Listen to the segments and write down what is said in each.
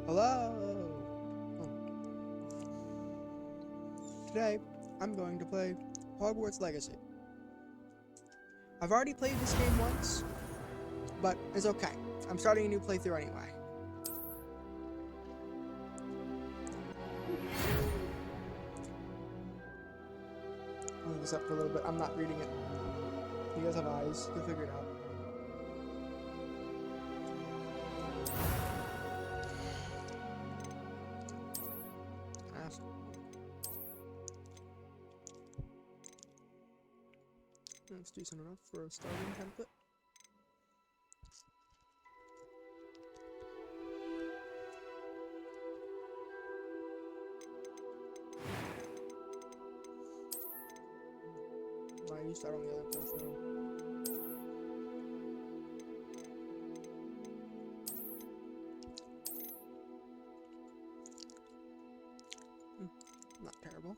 Hello! Today, I'm going to play Hogwarts Legacy. I've already played this game once, but it's okay. I'm starting a new playthrough anyway. I'll leave this up for a little bit. I'm not reading it. You guys have eyes. You'll figure it out. That's decent enough for a starting template. Why you start on the other playthrough? Not terrible.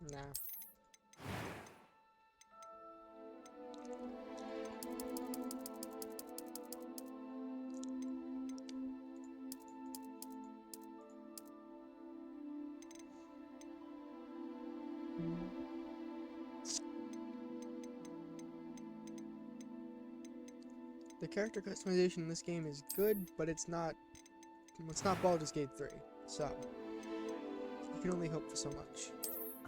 Nah. The character customization in this game is good, but it's not Baldur's Gate 3, so you can only hope for so much.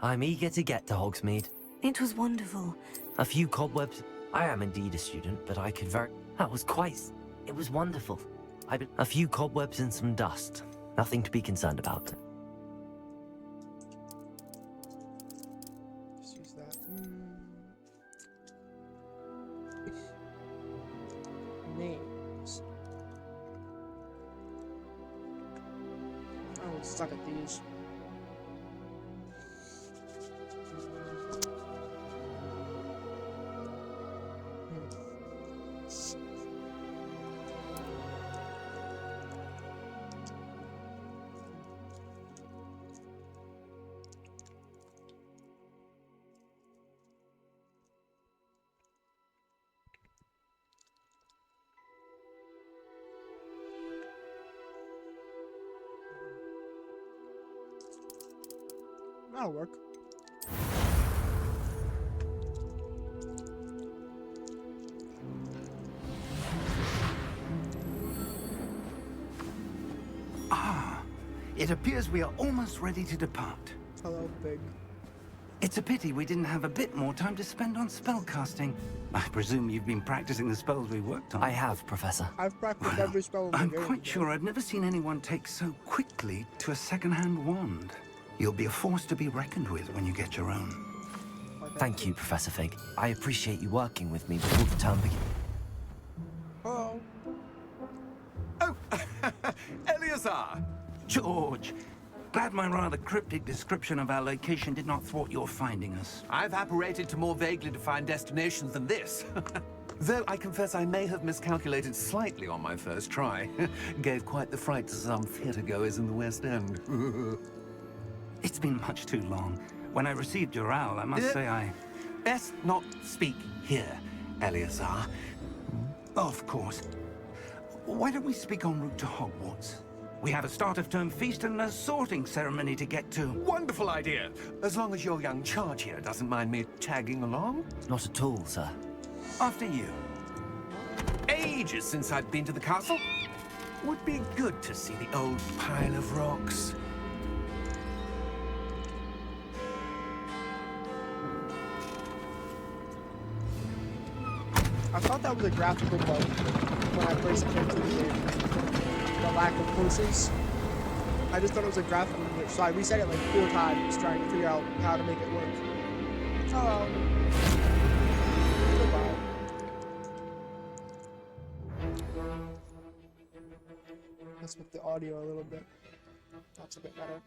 I'm eager to get to Hogsmeade. It was wonderful. A few cobwebs. I am indeed a student, but I could That was quite... It was wonderful. A few cobwebs and some dust. Nothing to be concerned about. Just use that. Names. I would suck at these. That'll work. It appears we are almost ready to depart. Hello, Big. It's a pity we didn't have a bit more time to spend on spellcasting. I presume you've been practicing the spells we worked on. I have, Professor. I've practiced every spell in the I'm game. quite sure I've never seen anyone take so quickly to a second-hand wand. You'll be a force to be reckoned with when you get your own. Thank you, Professor Fig. I appreciate you working with me before the term begins. Hello. Oh, Eleazar! George, glad my rather cryptic description of our location did not thwart your finding us. I've apparated to more vaguely defined destinations than this. Though I confess I may have miscalculated slightly on my first try. Gave quite the fright to some theatre-goers in the West End. It's been much too long. When I received your owl, I must say I... Best not speak here, Eleazar. Of course. Why don't we speak en route to Hogwarts? We have a start-of-term feast and a sorting ceremony to get to. Wonderful idea! As long as your young charge here doesn't mind me tagging along. Not at all, sir. After you. Ages since I've been to the castle. Would be good to see the old pile of rocks. I thought that was a graphical bug when I first came to the game. The lack of horses. I just thought it was a graphical glitch, so I reset it like 4 times trying to figure out how to make it work. Oh well. Goodbye. Let's with the audio a little bit. That's a bit better.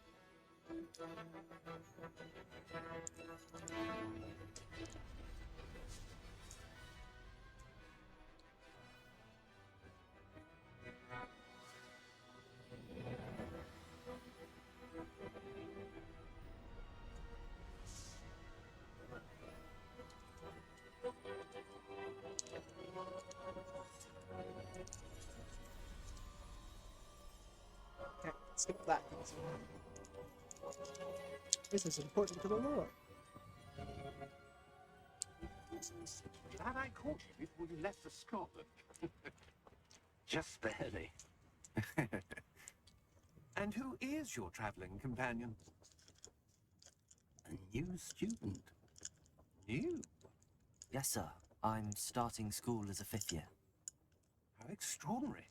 Okay, skip that. This is important to the lore. Glad I caught you before you left for Scotland. Just barely. And who is your traveling companion? A new student. You? Yes, sir. I'm starting school as a 5th year. How extraordinary.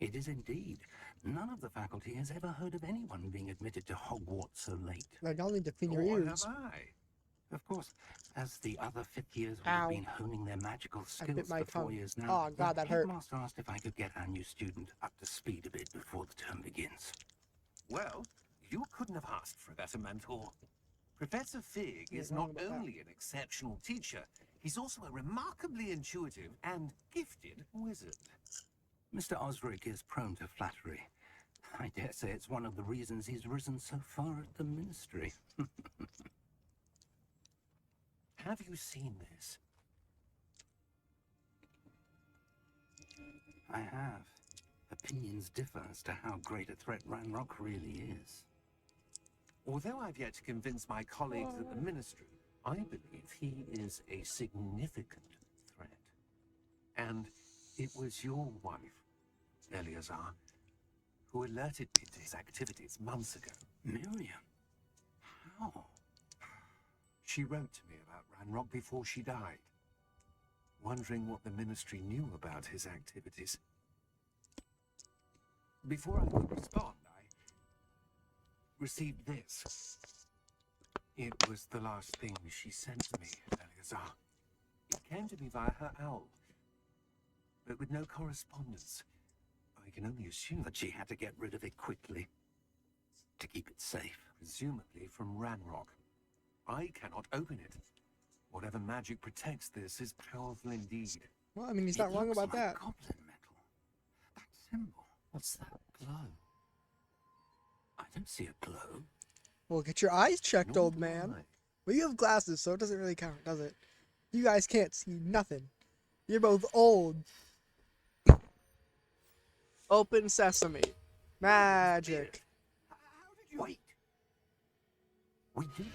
It is indeed. None of the faculty has ever heard of anyone being admitted to Hogwarts so late. Like, y'all need to clean your Or ears. have I? Of course, as the other 5th years would Ow. have been honing their magical I bit skills my for 4 tongue. years now. Oh, God, the that hurt. headmaster asked if I could get our new student up to speed a bit before the term begins. Well, you couldn't have asked for a better mentor. Professor Fig is You're not wrong about that. only an exceptional teacher, he's also a remarkably intuitive and gifted wizard. Mr. Osric is prone to flattery. I dare say it's one of the reasons he's risen so far at the ministry. Have you seen this? I have. Opinions differ as to how great a threat Ranrock really is. Although I've yet to convince my colleagues at the ministry, I believe he is a significant threat. And it was your wife, Eleazar, who alerted me to his activities months ago. Miriam? How? She wrote to me about Ranrock before she died, wondering what the ministry knew about his activities. Before I could respond, I received this. It was the last thing she sent to me, Eleazar. It came to me via her owl, but with no correspondence. I can only assume That she had to get rid of it quickly to keep it safe. presumably from Ranrock. I cannot open it. Whatever magic protects this is powerful indeed. Well, I mean, he's It not wrong looks about like that. goblin metal. That symbol. What's that glow? I don't see a glow. Well, get your eyes checked, Nor old do man. I. Well, you have glasses, so it doesn't really count, does it? You guys can't see nothing. You're both old. Open sesame. Magic. How did you... Wait. We did.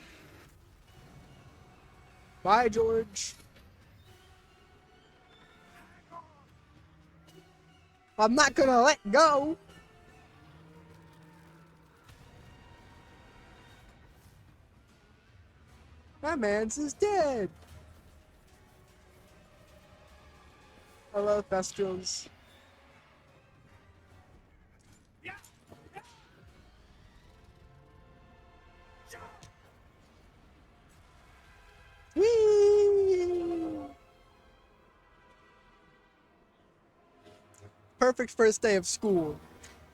Bye, George. I'm not gonna let go. My man's is dead. Hello, Thestrals. Whee! Perfect first day of school.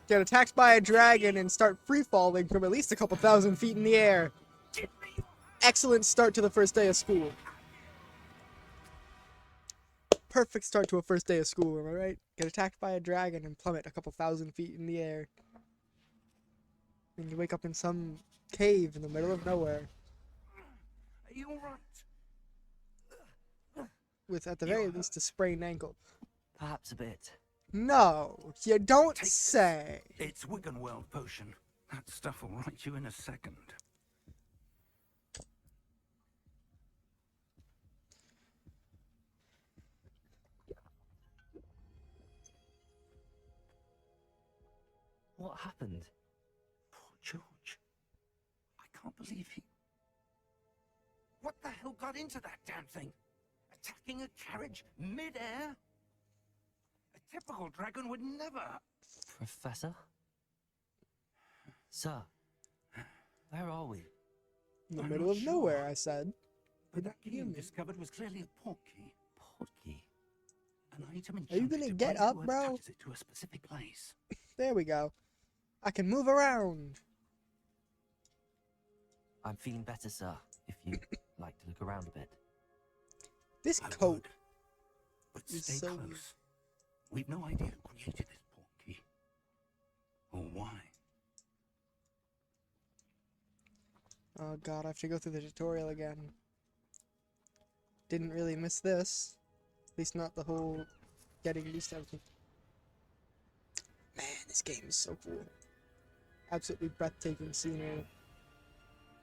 Get attacked by a dragon and start free falling from at least a couple thousand feet in the air. Excellent start to the first day of school. Perfect start to a first day of school, am I right? Get attacked by a dragon and plummet a couple thousand feet in the air. And you wake up in some cave in the middle of nowhere. Are you all right? With, at the very least, a sprained ankle. Perhaps a bit. No, you don't Take this. say. It's Wiggenweld potion. That stuff will right you in a second. What happened? Poor George. I can't believe he... What the hell got into that damn thing? A attacking a carriage mid-air? A typical dragon would never. Professor? Sir, where are we? In the I'm middle not of nowhere, sure. I said. But that key hear you me. discovered was clearly a portkey. Portkey? An item Are you enchanted gonna to get bind up, whoever bro? touches it to a specific place. There we go. I can move around. I'm feeling better, sir, if you'd like to look around a bit. This I coat. would, but is stay so close. weird. We've no idea who created this portkey. Or why. Oh god, I have to go through the tutorial again. Didn't really miss this. At least not the whole getting used to everything. Man, this game is so cool. Absolutely breathtaking scenery.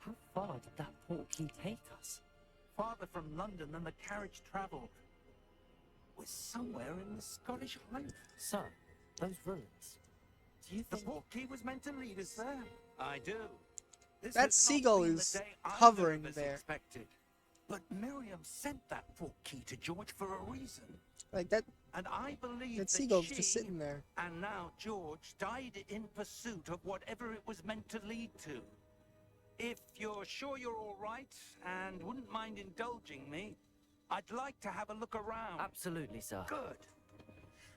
How far did that portkey take us? Farther from London than the carriage travelled. We're somewhere in the Scottish Highlands. Sir, those ruins. Do you The think... portkey was meant to lead us there. I do. This That has not seagull been the is day either hovering of us there. expected. But Miriam sent that portkey to George for a reason. Like that And I believe that that seagull's she, just sitting there. and now George, died in pursuit of whatever it was meant to lead to. If you're sure you're all right and wouldn't mind indulging me, I'd like to have a look around. Absolutely, sir. Good.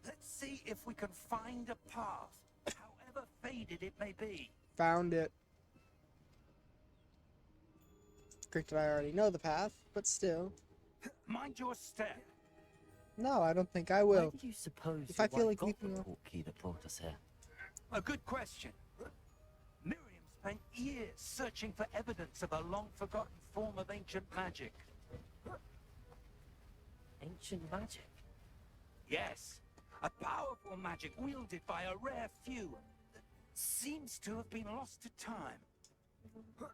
Let's see if we can find a path, however faded it may be. Found it. Great that I already know the path, but still. Mind your step. No, I don't think I Where will. do you suppose If your I feel wife like got the leaping off- portkey that brought us here? A good question. Miriam spent years searching for evidence of a long-forgotten form of ancient magic. Ancient magic? Yes, a powerful magic wielded by a rare few that seems to have been lost to time. But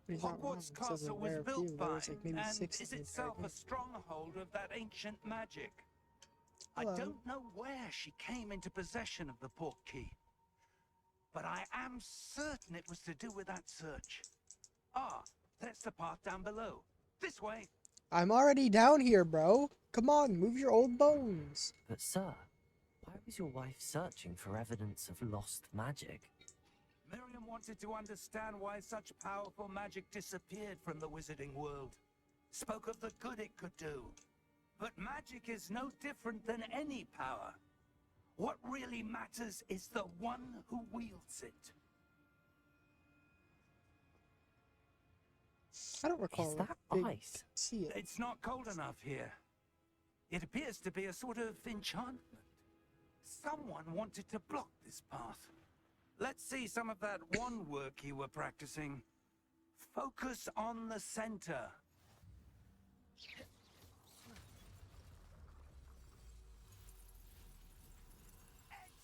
he's not wrong. Hogwarts It says a Castle was rare built few. There by was like maybe and 6 is of these itself a dragons. stronghold of that ancient magic. Hello. I don't know where she came into possession of the portkey, but I am certain it was to do with that search. Ah, there's the path down below. This way. I'm already down here, bro. Come on, move your old bones. But sir, why was your wife searching for evidence of lost magic? Miriam wanted to understand why such powerful magic disappeared from the wizarding world. Spoke of the good it could do. But magic is no different than any power. What really matters is the one who wields it. I don't recall. Is a that big ice? See it. It's not cold enough here. It appears to be a sort of enchantment. Someone wanted to block this path. Let's see some of that wand work you were practicing. Focus on the center.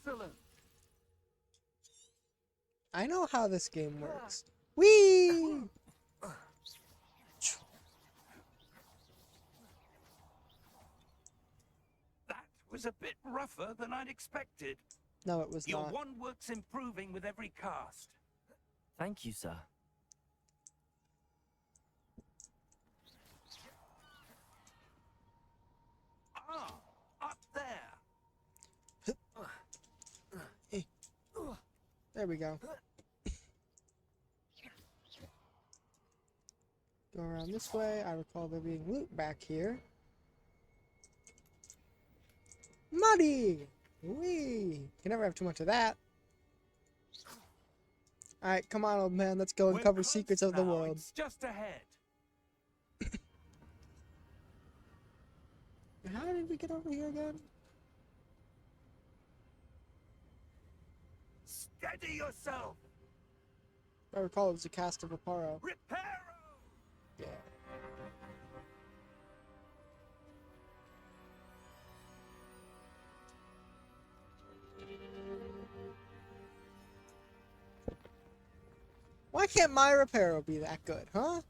Excellent. I know how this game works. Whee! That was a bit rougher than I'd expected. No, it was Your not. wand work's improving with every cast. Thank you, sir. Ah, up there. There we go. Go around this way. I recall there being loot back here. Money! Whee! Can never have too much of that. Alright, come on, old man. Let's go and We're cover close secrets of the now. world. It's just ahead. How did we get over here again? Steady yourself. I recall it was a cast of Aparo. Reparo. Yeah. Why can't my Reparo be that good, huh?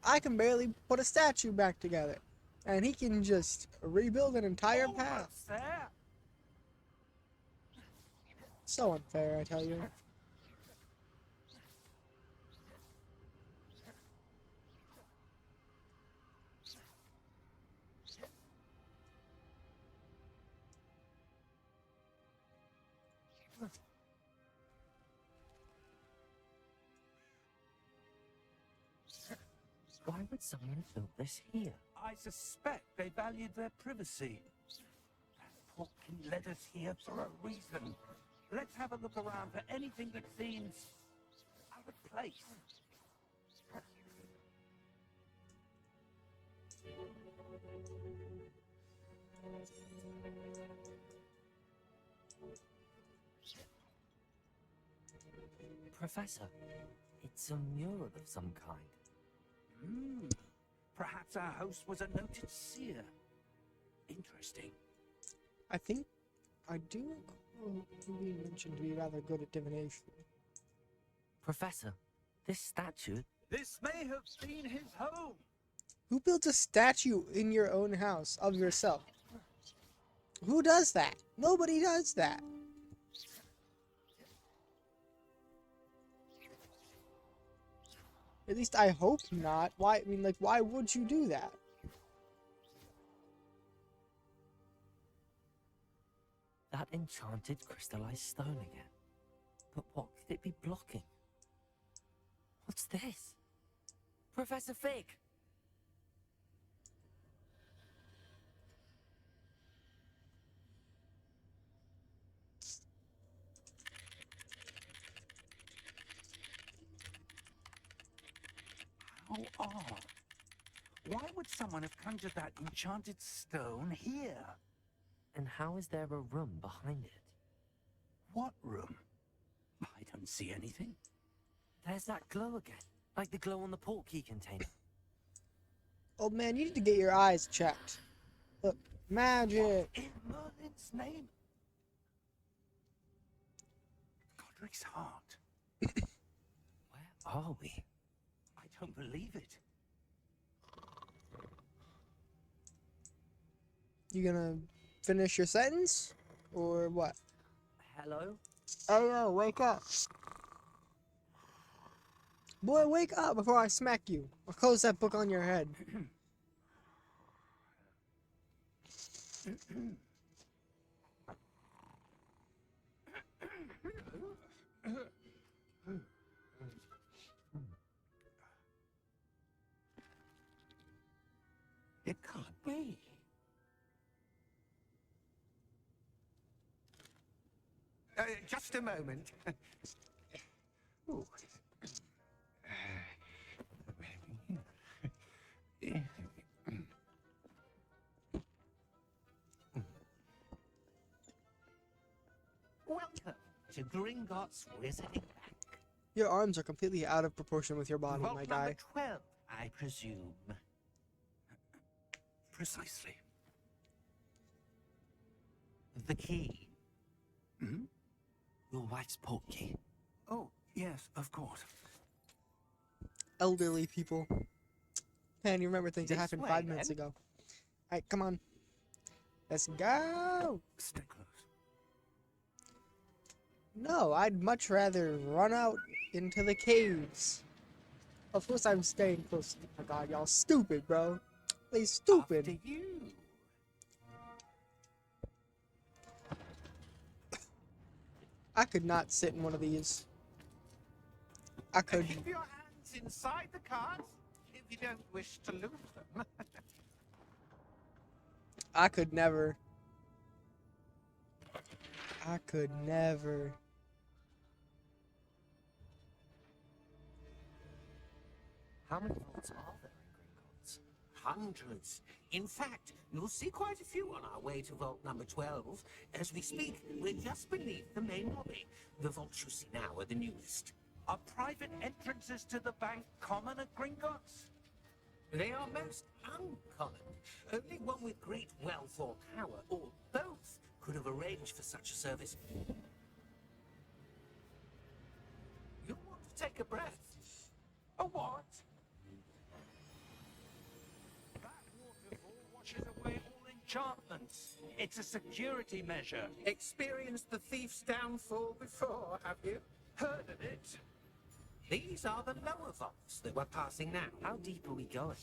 I can barely put a statue back together. And he can just rebuild an entire path. Almost there. So unfair, I tell you. Why would someone have built this here? I suspect they valued their privacy. That portkey led us here for a reason. Let's have a look around for anything that seems out of place. Professor, it's a mural of some kind. Perhaps our host was a noted seer. Interesting. I think I do recall him being mentioned to be rather good at divination. Professor, this statue... This may have been his home. Who built a statue in your own house of yourself? Who does that? Nobody does that. At least I hope not. Why? I mean, like, why would you do that? That enchanted crystallized stone again. But what could it be blocking? What's this? Professor Fig! How odd. Why would someone have conjured that enchanted stone here? And how is there a room behind it? What room? I don't see anything. There's that glow again, like the glow on the portkey container. Oh man, you need to get your eyes checked. Look, magic. In Merlin's name? Godric's heart. Where are we? I don't believe it. You gonna finish your sentence? Or what? Hello? Oh no, wake up. Boy, wake up before I smack you. Or close that book on your head. It can't be. Just a moment. Ooh. Welcome to Gringotts Wizarding Bank. Your arms are completely out of proportion with your body, Vault my number guy. 12, I presume. Precisely. The key. Hmm? Your wife's portkey. Oh, yes, of course. Elderly people. Man, you remember things that This happened way, 5 minutes then. ago. Alright, come on. Let's go! Stay close. No, I'd much rather run out into the caves. Of course I'm staying close. Oh my god, y'all stupid, bro. They stupid. After you. I could not sit in one of these. I could. Keep your hands inside the cards if you don't wish to lose them. I could never. I could never. How many vaults are there in Gringotts? Hundreds. In fact, you'll see quite a few on our way to vault number 12. As we speak, we're just beneath the main lobby. The vaults you see now are the newest. Are private entrances to the bank common at Gringotts? They are most uncommon. Only one with great wealth or power, or both, could have arranged for such a service. You'll want to take a breath. A what? That waterfall washes away all enchantments. It's a security measure. Experienced the thief's downfall before, have you? Heard of it? These are the lower vaults that we're passing now. How deep are we going?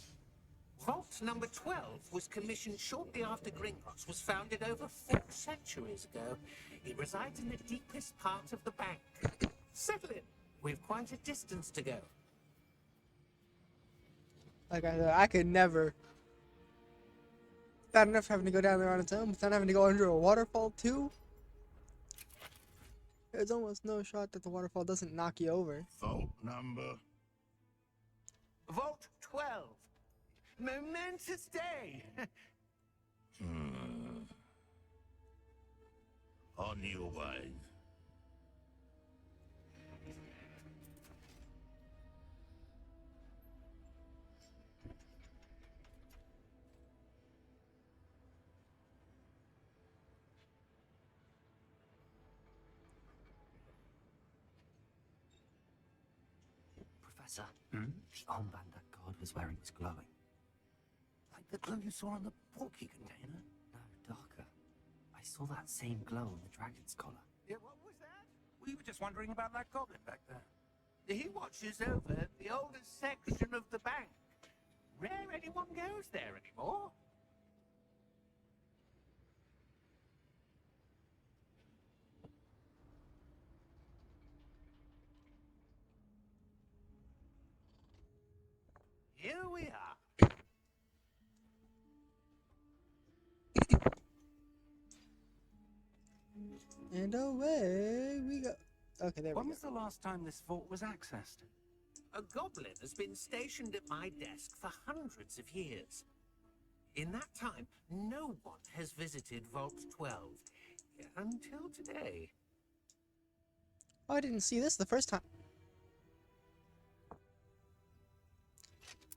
Vault number 12 was commissioned shortly after Gringotts was founded over 4 centuries ago. It resides in the deepest part of the bank. Settle in. We've quite a distance to go. Like I said, I could never. Bad enough having to go down there on its own, but then having to go under a waterfall too. There's almost no shot that the waterfall doesn't knock you over. Vault number. Vault 12. Momentous day. On your way. Professor, the armband that guard was wearing was glowing. Like the glow you saw on the porky container? No, darker. I saw that same glow on the dragon's collar. Yeah, what was that? We were just wondering about that goblin back there. He watches over the oldest section of the bank. Rare anyone goes there anymore. Here we are. And away we go. Okay, there we When go. was the last time this vault was accessed? A goblin has been stationed at my desk for hundreds of years. In that time, no one has visited Vault 12 until today. Oh, I didn't see this the first time.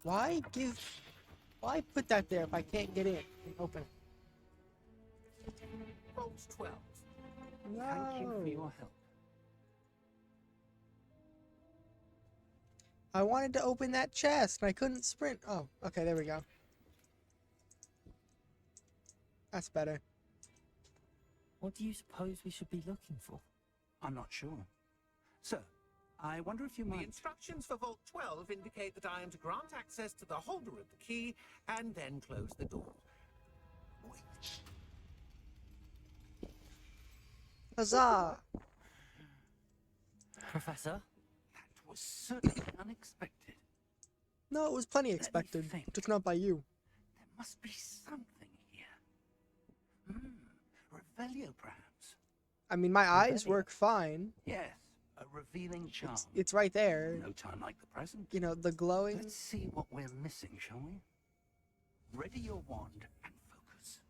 Why put that there if I can't get in and open it? Vault 12. No. Thank you for your help. I wanted to open that chest and I couldn't sprint. Oh, okay, there we go. That's better. What do you suppose we should be looking for? I'm not sure. Sir, I wonder if you The might... instructions for Vault 12 indicate that I am to grant access to the holder of the key and then close the door. Wait. Huzzah! Professor? That was certainly unexpected. No, it was plenty me expected. think. Just not by you. There must be something here. Revelio, perhaps? I mean, my eyes Revelio. work fine. Yes, a revealing charm. It's right there. No time like the present. You know, the glowing. Let's see what we're missing, shall we? Ready your wand and focus.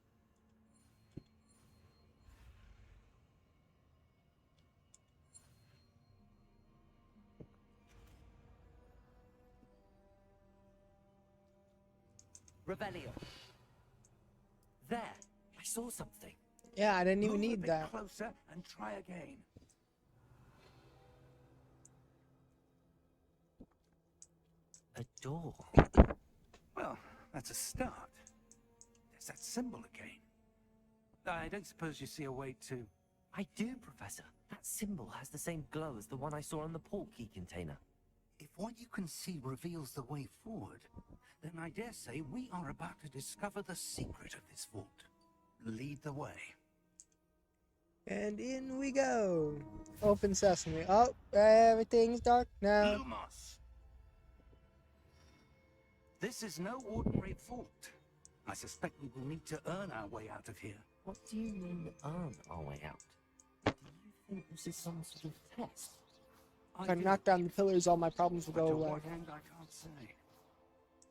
Revelio. There! I saw something. Yeah, I didn't even Move a need bit that. closer and try again. A door. Well, that's a start. There's that symbol again. I don't suppose you see a way to... I do, Professor. That symbol has the same glow as the one I saw on the portkey container. If what you can see reveals the way forward, then I dare say we are about to discover the secret of this vault. Lead the way. And in we go. Open sesame. Oh, everything's dark now. Lumos! This is no ordinary vault. I suspect we will need to earn our way out of here. What do you mean, earn our way out? Do you think this is some sort of test? If I knock down the pillars, all my problems will But go to away. what end, I can't say.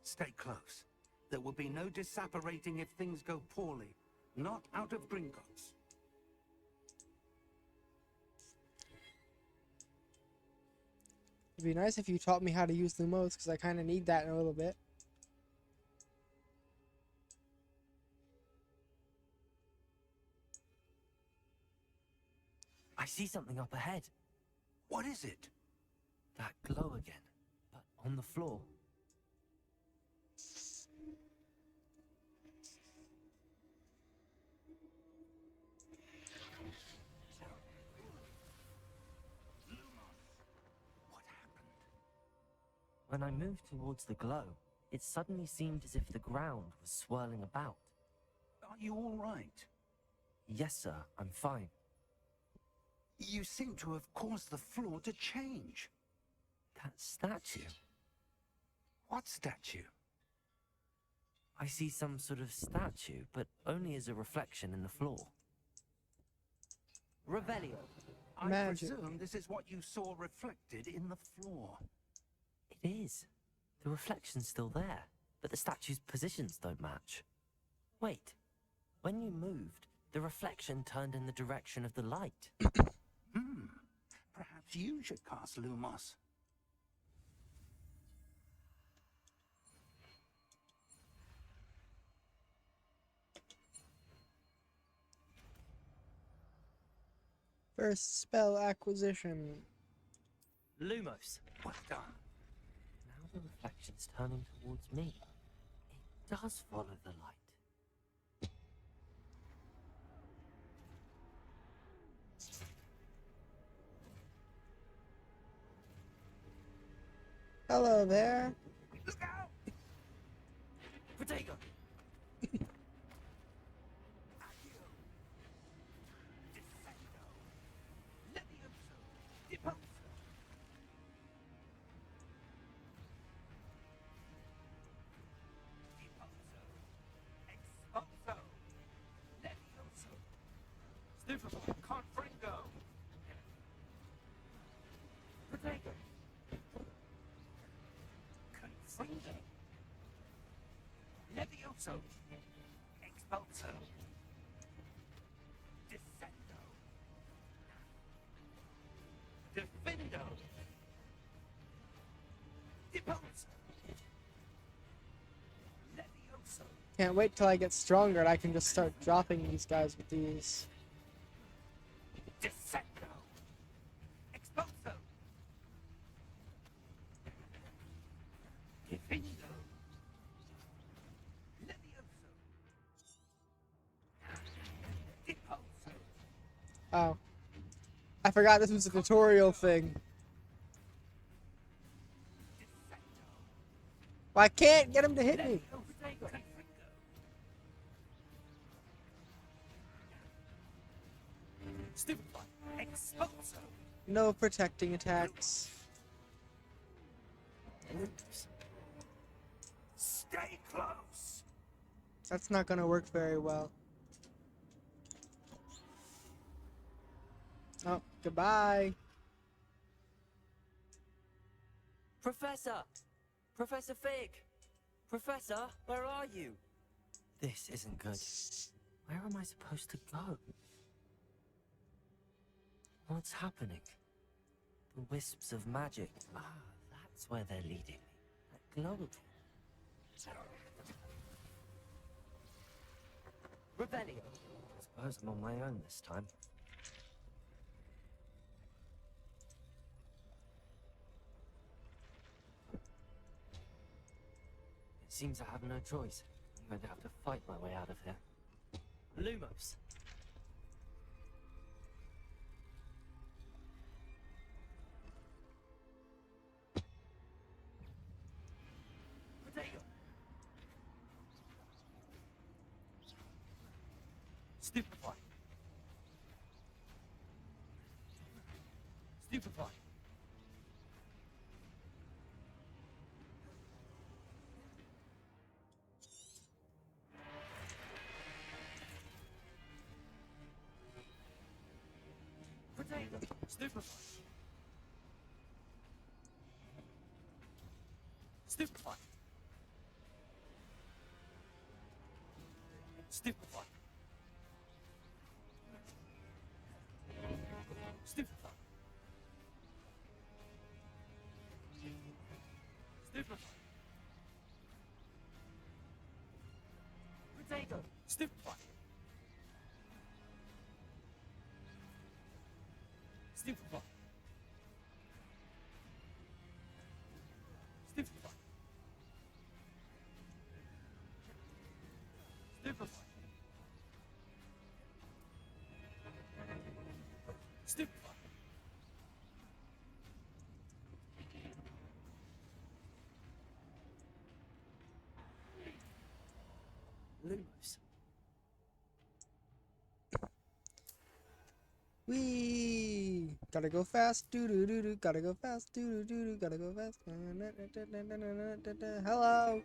Stay close. There will be no disapparating if things go poorly. Not out of Gringotts. It'd be nice if you taught me how to use Lumos, because I kind of need that in a little bit. I see something up ahead. What is it? That glow again, but on the floor. What happened? When I moved towards the glow, it suddenly seemed as if the ground was swirling about. Are you all right? Yes, sir, I'm fine. You seem to have caused the floor to change. That statue. What statue? I see some sort of statue, but only as a reflection in the floor. Revelio. I Magic. presume this is what you saw reflected in the floor. It is. The reflection's still there, but the statue's positions don't match. Wait. When you moved, the reflection turned in the direction of the light. Perhaps you should cast Lumos. First spell acquisition. Lumos. Well done. Now the reflection's turning towards me. It does follow the light. Hello there. Look out! Protego! Accio! Defendo! Levioso! Depulso! Depulso! Expulso! Levioso! Stupefy! Confringo! Protego! Confringo! Levioso! Expulso! Descendo! Defendo! Depulso! Levioso! Can't wait till I get stronger and I can just start dropping these guys with these. Descendo! Expulso! Defendo! Levioso! Depulso! Oh. I forgot this was a tutorial thing. Well, I can't get him to hit me. Stupefy! Expulso! No protecting attacks. Stay close! That's not gonna work very well. Oh, goodbye. Professor! Professor Fig! Professor, where are you? This isn't good. Where am I supposed to go? What's happening? The wisps of magic. Ah, that's where they're leading me. That globe. Rebellion. I suppose I'm on my own this time. It seems I have no choice. I'm going to have to fight my way out of here. Lumos. Protego. Stupefy. Stupefy. Protego. Stupefy. Stupefy. Stupefy. Stupefy. Stupefy. Potato. Stupefy. Stupefy. Stupefy. Stupefy. Stupefy. Lumos. Wee! Gotta go fast, doo doo doo doo. Gotta go fast, doo doo doo doo. Gotta go fast. Hello.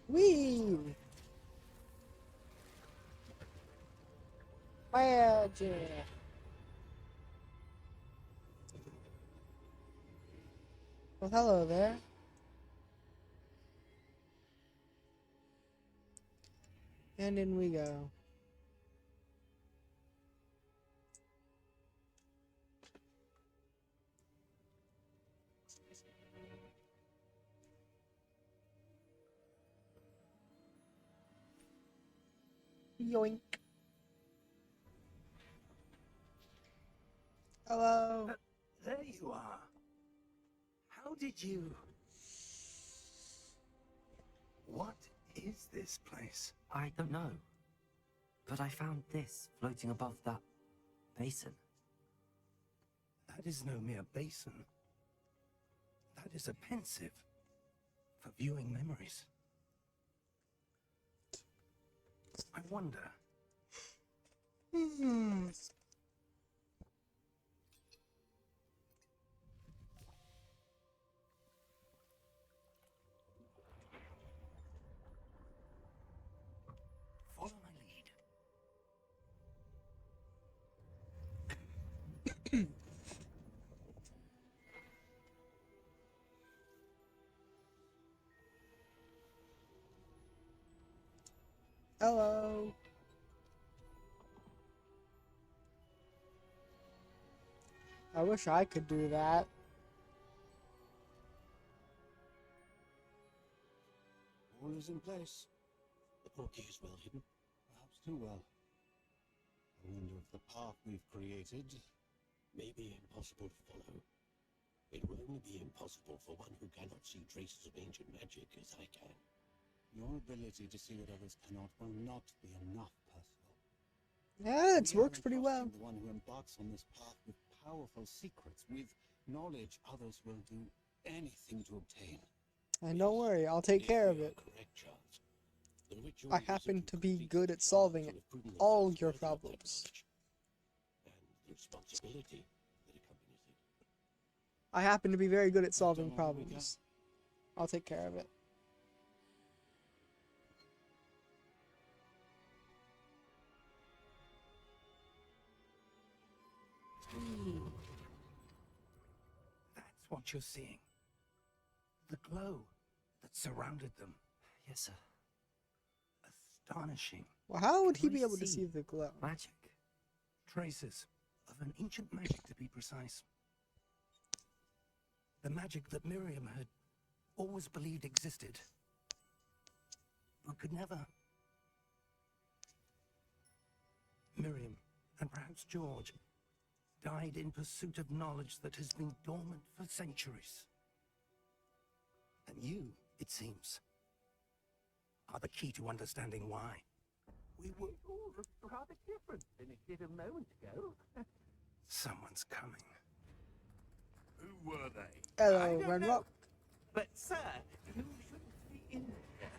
Wee! Magic. Well, hello there. And in we go. Yoink. Hello. There you are. How did you... What is this place? I don't know. But I found this floating above that basin. That is no mere basin. That is a pensive for viewing memories. I wonder. Follow my lead. Hello. I wish I could do that. All is in place. The portkey is well hidden, perhaps too well. I wonder if the path we've created may be impossible to follow. It will only be impossible for one who cannot see traces of ancient magic as I can. Your ability to see what others cannot will not be enough, Percival. Yeah, it We are works pretty well. entrusting the one who embarks on this path with powerful secrets, with knowledge others will do anything to obtain. And don't worry, I'll take care of it. Correct, Charles. The ritual I user happen who to be completes good the at solving trials will have proven all themselves your worthy of that problems. knowledge and the responsibility that accompanies it. I happen to be very good at I've solving done all we problems. I'll take care of it. That's what you're seeing. The glow that surrounded them. Yes, sir. Astonishing. Well, how would he Can be I able to see see the glow? Magic. Traces of an ancient magic, to be precise. The magic that Miriam had always believed existed, but could never. Miriam, and perhaps George, died in pursuit of knowledge that has been dormant for centuries. And you, it seems, are the key to understanding why. We were all rather different than it did a moment ago. Someone's coming. Who were they? Hello, Renrock. But sir, you shouldn't be in there.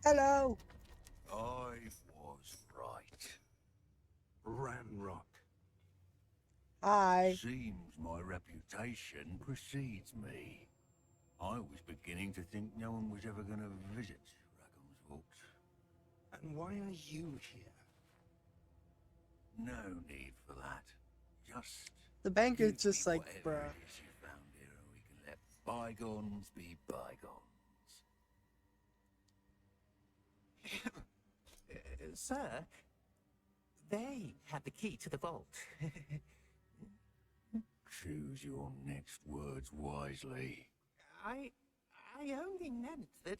Hello. I was right. Ranrock. Hi. Seems my reputation precedes me. I was beginning to think no one was ever going to visit Raggum's Vault. And why are you here? No need for that. Just The banker's give just me like, whatever bruh. it is you found here, and we can let bygones be bygones. Sir, they had the key to the vault. Choose your next words wisely. I only meant that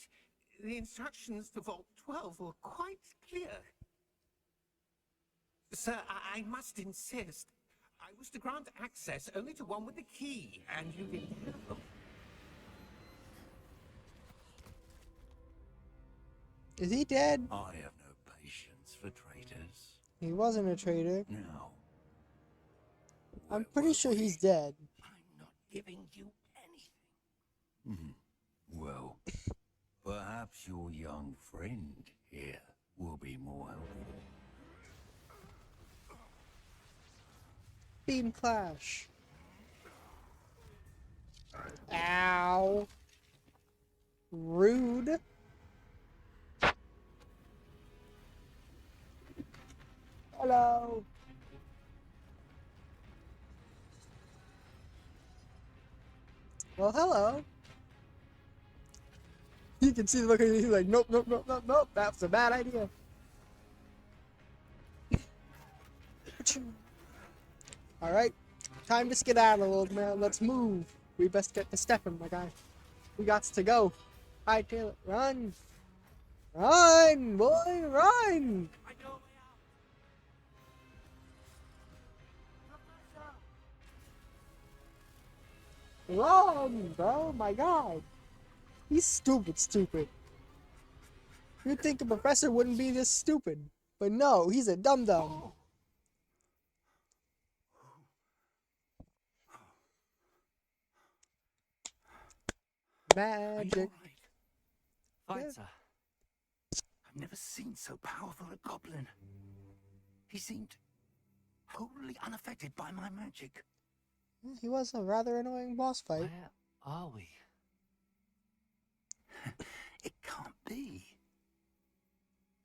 the instructions to Vault 12 were quite clear. Sir, I must insist. I was to grant access only to one with the key, and you didn't have them. Is he dead? I have no patience for traitors. He wasn't a traitor. Now, I'm where pretty were sure we? he's dead. I'm not giving you anything. Well, perhaps Perhaps your young friend here will be more helpful. Beam clash. Ow. Rude. Hello. Well, hello. You can see the look at you. He's like, nope, nope, nope, nope, nope. That's a bad idea. All right, time to skedaddle, old man. Let's move. We best get to stepping, my guy. We got to go. Hightail it. Run. Run, boy, run. Run, bro. My God. He's stupid. You'd think a professor wouldn't be this stupid. But no, he's a dum-dum. Magic. Fine, Yeah. sir. I've never seen so powerful a goblin. He seemed wholly unaffected by my magic. He was a rather annoying boss fight. Where are we? It can't be.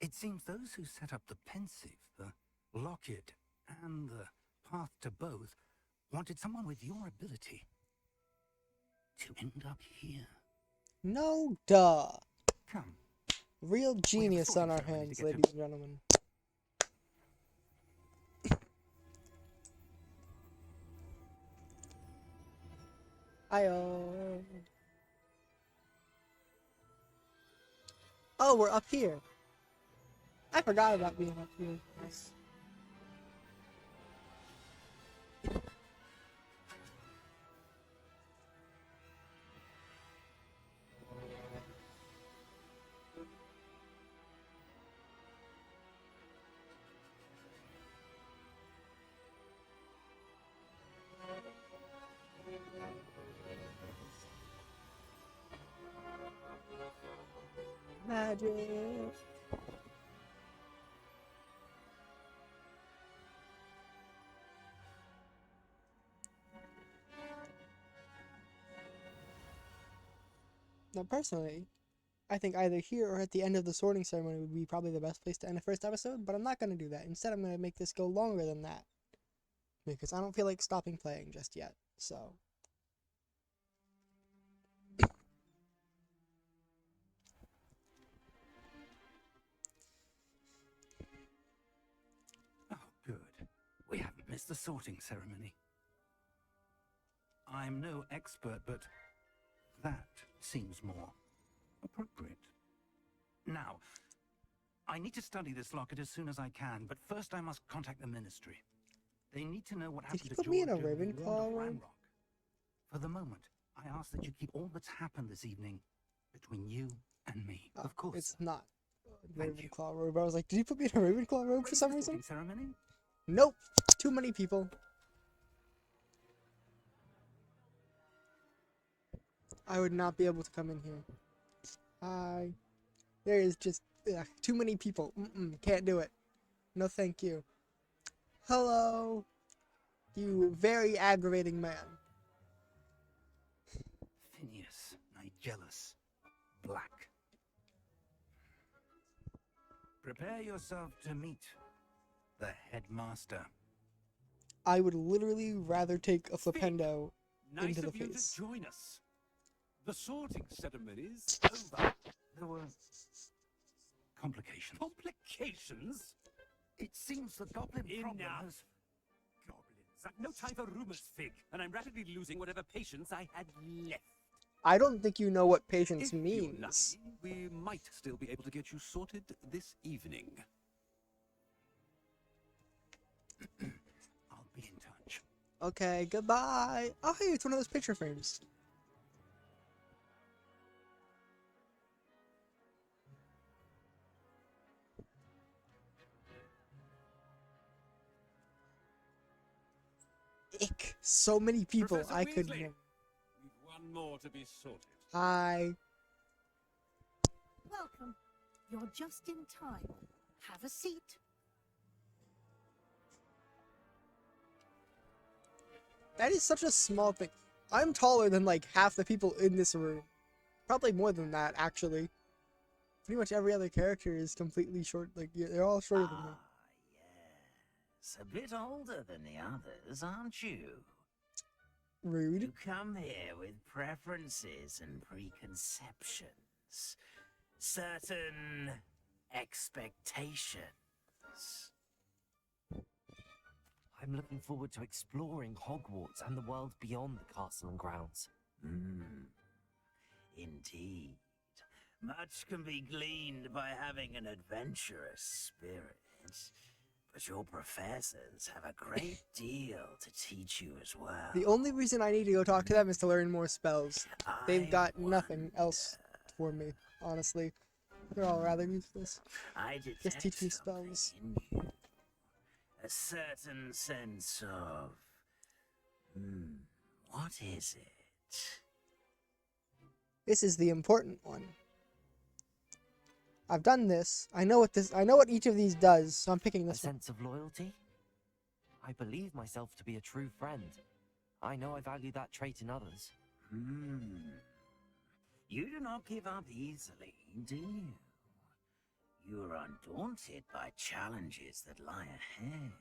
It seems those who set up the pensive, the locket, and the path to both wanted someone with your ability to end up here. No, duh. Come. Real genius on our sorting ceremony hands, to get ladies and gentlemen. Ayo. Oh, we're up here. I forgot about being up here. Yes. Magic. Now, personally, I think either here or at the end of the sorting ceremony would be probably the best place to end the first episode, but I'm not going to do that. Instead, I'm going to make this go longer than that. Because I don't feel like stopping playing just yet, so... Oh, good. We haven't missed the sorting ceremony. I'm no expert, but that seems more appropriate. Now, I need to study this locket as soon as I can, but first I must contact the Ministry. They need to know what happened Did he to put me in a George and Ravenclaw Wand of robe? Ranrock. For the moment, I ask that you keep all that's happened this evening between you and me. Of course. It's not Thank you. Ravenclaw robe. I was like, did he put me in a Ravenclaw robe for some reason? Sorting ceremony? Nope. Too many people. I would not be able to come in here. Hi. There is just too many people. Can't do it. No thank you. Hello. You very aggravating man. Phineas, Nigellus, Black. Prepare yourself to meet the headmaster. I would literally rather take a flipendo Nice into the of you face. to join us. The sorting ceremony's over. There were complications. Complications? It seems the goblin problem Enough. has... Goblins. I've no time for rumors, Fig, and I'm rapidly losing whatever patience I had left. I don't think you know what patience If you're means. lucky, we might still be able to get you sorted this evening. I'll be in touch. Okay, goodbye. Oh, hey, it's one of those picture frames. Ick. So many people. Professor I could. Weasley, we've one more to be sorted. Hi. welcome. You're just in time. Have a seat. That is such a small thing. I'm taller than like half the people in this room. Probably more than that, actually. Pretty much every other character is completely short. Like, yeah, they're all shorter than me. Yes. A bit older than the others, aren't you? Rude. You come here with preferences and preconceptions. Certain expectations. I'm looking forward to exploring Hogwarts and the world beyond the castle and grounds. Indeed. Much can be gleaned by having an adventurous spirit. But your professors have a great deal to teach you as well. The only reason I need to go talk to them is to learn more spells. They've got nothing else for me, honestly. They're all rather useless. I detect Just teach me something spells. in you. A certain sense of... what is it? This is the important one. I've done this. I know what each of these does, so I'm picking A this one. sense of loyalty? I believe myself to be a true friend. I know I value that trait in others. You do not give up easily, do you? You are undaunted by challenges that lie ahead.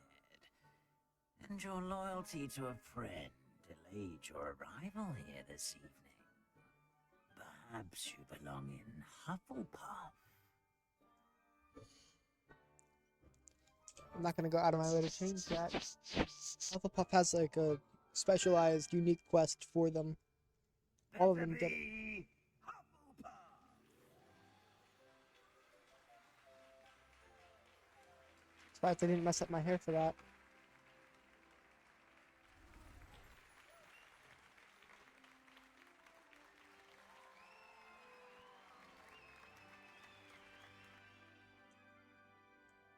And your loyalty to a friend delayed your arrival here this evening. Perhaps you belong in Hufflepuff. I'm not gonna go out of my way to change that. Hufflepuff has like a specialized, unique quest for them. All of them get it. Be Hufflepuff. Surprised I didn't mess up my hair for that.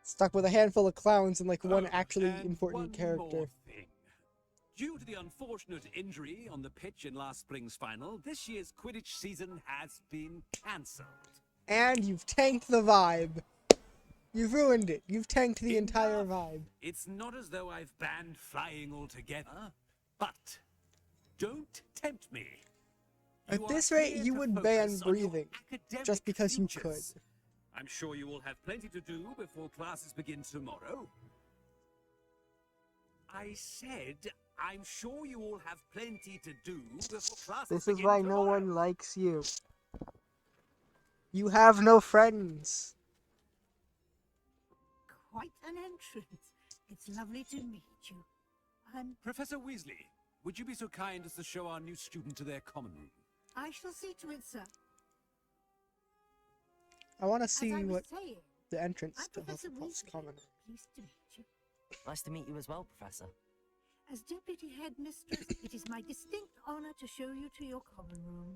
Stuck with a handful of clowns and like one actually And important one character. more thing. Due to the unfortunate injury on the pitch in last spring's final, this year's Quidditch season has been cancelled. And you've tanked the vibe. You've ruined it. You've tanked the entire Enough. vibe. It's not as though I've banned flying altogether, but don't tempt me. At You this are rate, here you to would ban focus on your breathing, academic just because you futures. I'm sure you will have plenty to do before classes begin tomorrow. I said, I'm sure you all have plenty to do before classes This begin is why tomorrow. no one likes you. You have no friends. Quite an entrance. It's lovely to meet you. Professor Weasley, would you be so kind as to show our new student to their common room? I shall see to it, sir. I want to As see I was what saying, the entrance I'm to Professor Hufflepuff's Weasley. common. Pleased to meet you. Nice to meet you as well, Professor. As Deputy Headmistress, it is my distinct honor to show you to your common room.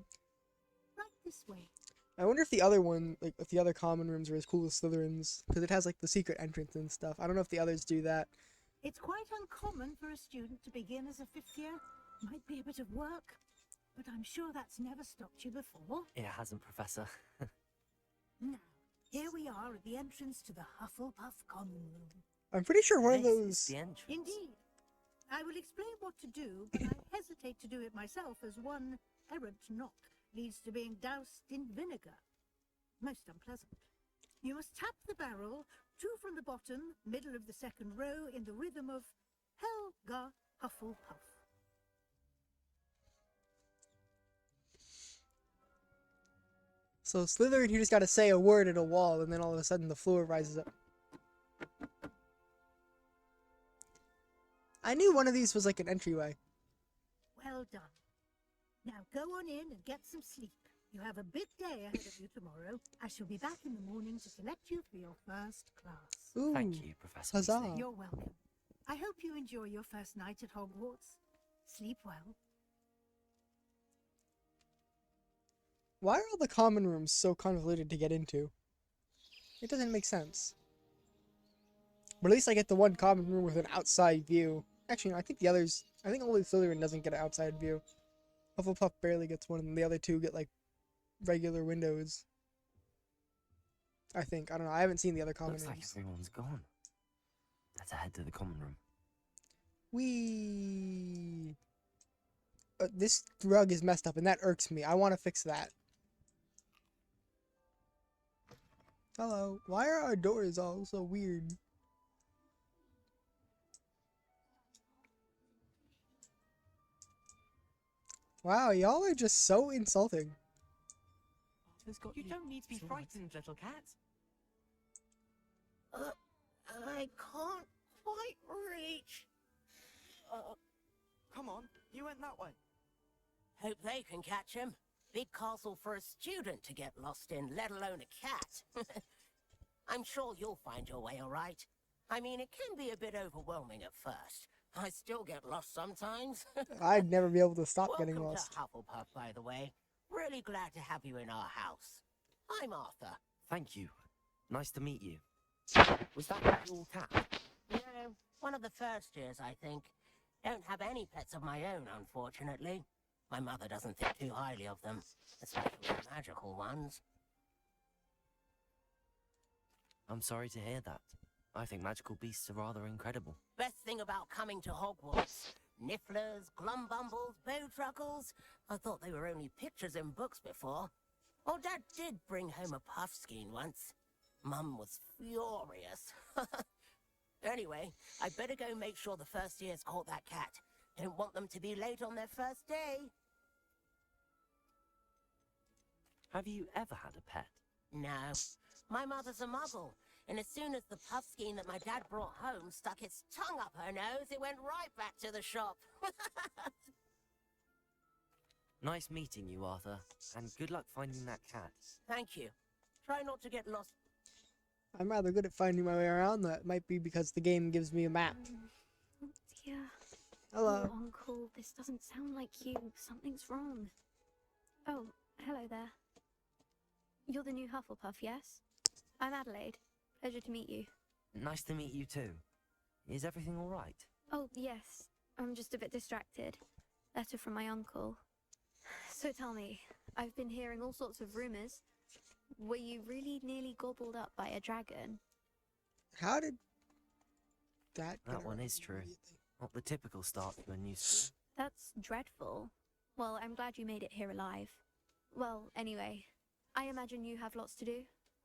Right this way. I wonder if the other one, like, if the other common rooms are as cool as Slytherin's, because it has like the secret entrance and stuff. I don't know if the others do that. It's quite uncommon for a student to begin as a fifth year. Might be a bit of work, but I'm sure that's never stopped you before. It hasn't, Professor. Now, here we are at the entrance to the Hufflepuff common room. I'm pretty sure one of This those. is the entrance. Indeed. I will explain what to do, but I hesitate to do it myself as one errant knock leads to being doused in vinegar. Most unpleasant. You must tap the barrel, 2 from the bottom, middle of the second row, in the rhythm of Helga Hufflepuff. So Slytherin, you just gotta say a word at a wall, and then all of a sudden the floor rises up. I knew one of these was like an entryway. Well done. Now go on in and get some sleep. You have a big day ahead of you tomorrow. I shall be back in the morning to select you for your first class. Ooh, Thank you, Professor huzzah. Weasley. You're welcome. I hope you enjoy your first night at Hogwarts. Sleep well. Why are all the common rooms so convoluted to get into? It doesn't make sense. But at least I get the one common room with an outside view. Actually, no, I think only Slytherin doesn't get an outside view. Hufflepuff barely gets one, and the other two get like regular windows. I think. I don't know. I haven't seen the other common Looks like rooms. everyone's gone. Let's head to the common room. Wee. This rug is messed up, and that irks me. I want to fix that. Hello. Why are our doors all so weird? Wow, y'all are just so insulting. You don't need to be frightened, little cat. I can't quite reach. Come on, you went that way. Hope they can catch him. Big castle for a student to get lost in, let alone a cat. I'm sure you'll find your way all right. I mean, it can be a bit overwhelming at first. I still get lost sometimes. I'd never be able to stop getting Welcome lost. to Hufflepuff, by the way. Really glad to have you in our house. I'm Arthur. Thank you. Nice to meet you. Was that your cat? No, one of the first years, I think. Don't have any pets of my own, unfortunately. My mother doesn't think too highly of them, especially the magical ones. I'm sorry to hear that. I think magical beasts are rather incredible. Best thing about coming to Hogwarts. Nifflers, glumbumbles, bowtruckles. I thought they were only pictures in books before. Oh, Dad did bring home a puffskein once. Mum was furious. Anyway, I better go make sure the first years caught that cat. Don't want them to be late on their first day. Have you ever had a pet? No. My mother's a muggle, and as soon as the puffskein that my dad brought home stuck its tongue up her nose, it went right back to the shop. Nice meeting you, Arthur, and good luck finding that cat. Thank you. Try not to get lost. I'm rather good at finding my way around. That might be because the game gives me a map. Oh dear. Hello. Oh, Uncle, this doesn't sound like you. Something's wrong. Oh, hello there. You're the new Hufflepuff, yes? I'm Adelaide. Pleasure to meet you. Nice to meet you too. Is everything all right? Oh, yes. I'm just a bit distracted. Letter from my uncle. So tell me, I've been hearing all sorts of rumors. Were you really nearly gobbled up by a dragon? How did that get That one around is true. immediately? Not the typical start to a new school. That's dreadful. Well, I'm glad you made it here alive. Well, anyway, I imagine you have lots to do.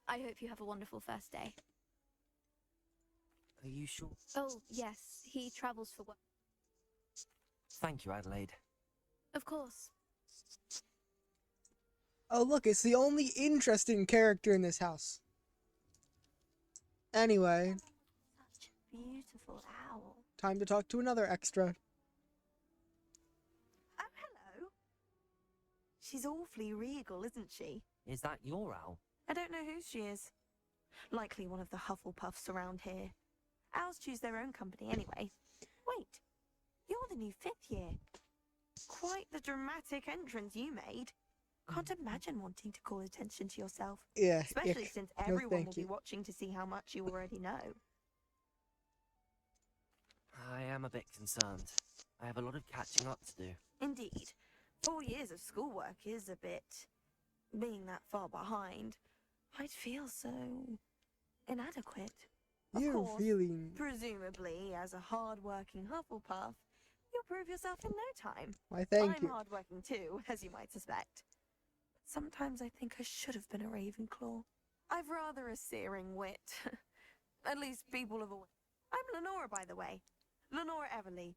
I hope you have a wonderful first day. Are you sure? Oh, yes, he travels for work. Thank you, Adelaide. Of course. Oh, look, it's the only interesting character in this house. Anyway, Such a beautiful owl. time to talk to another extra. Oh, hello. She's awfully regal, isn't she? Is that your owl? I don't know who she is. Likely one of the Hufflepuffs around here. Owls choose their own company anyway. Wait, you're the new 5th year. Quite the dramatic entrance you made. Can't imagine wanting to call attention to yourself. Yeah, Especially ick. since No, everyone thank will be you. watching to see how much you already know. I am a bit concerned. I have a lot of catching up to do. Indeed. 4 years of schoolwork is a bit... Being that far behind, I'd feel so... inadequate. Of You're course, really... presumably, as a hard-working Hufflepuff, you'll prove yourself in no time. Why, thank I'm you. hard-working too, as you might suspect. But sometimes I think I should have been a Ravenclaw. I've rather a searing wit. At least people have always... I'm Lenora, by the way. Lenora Everly.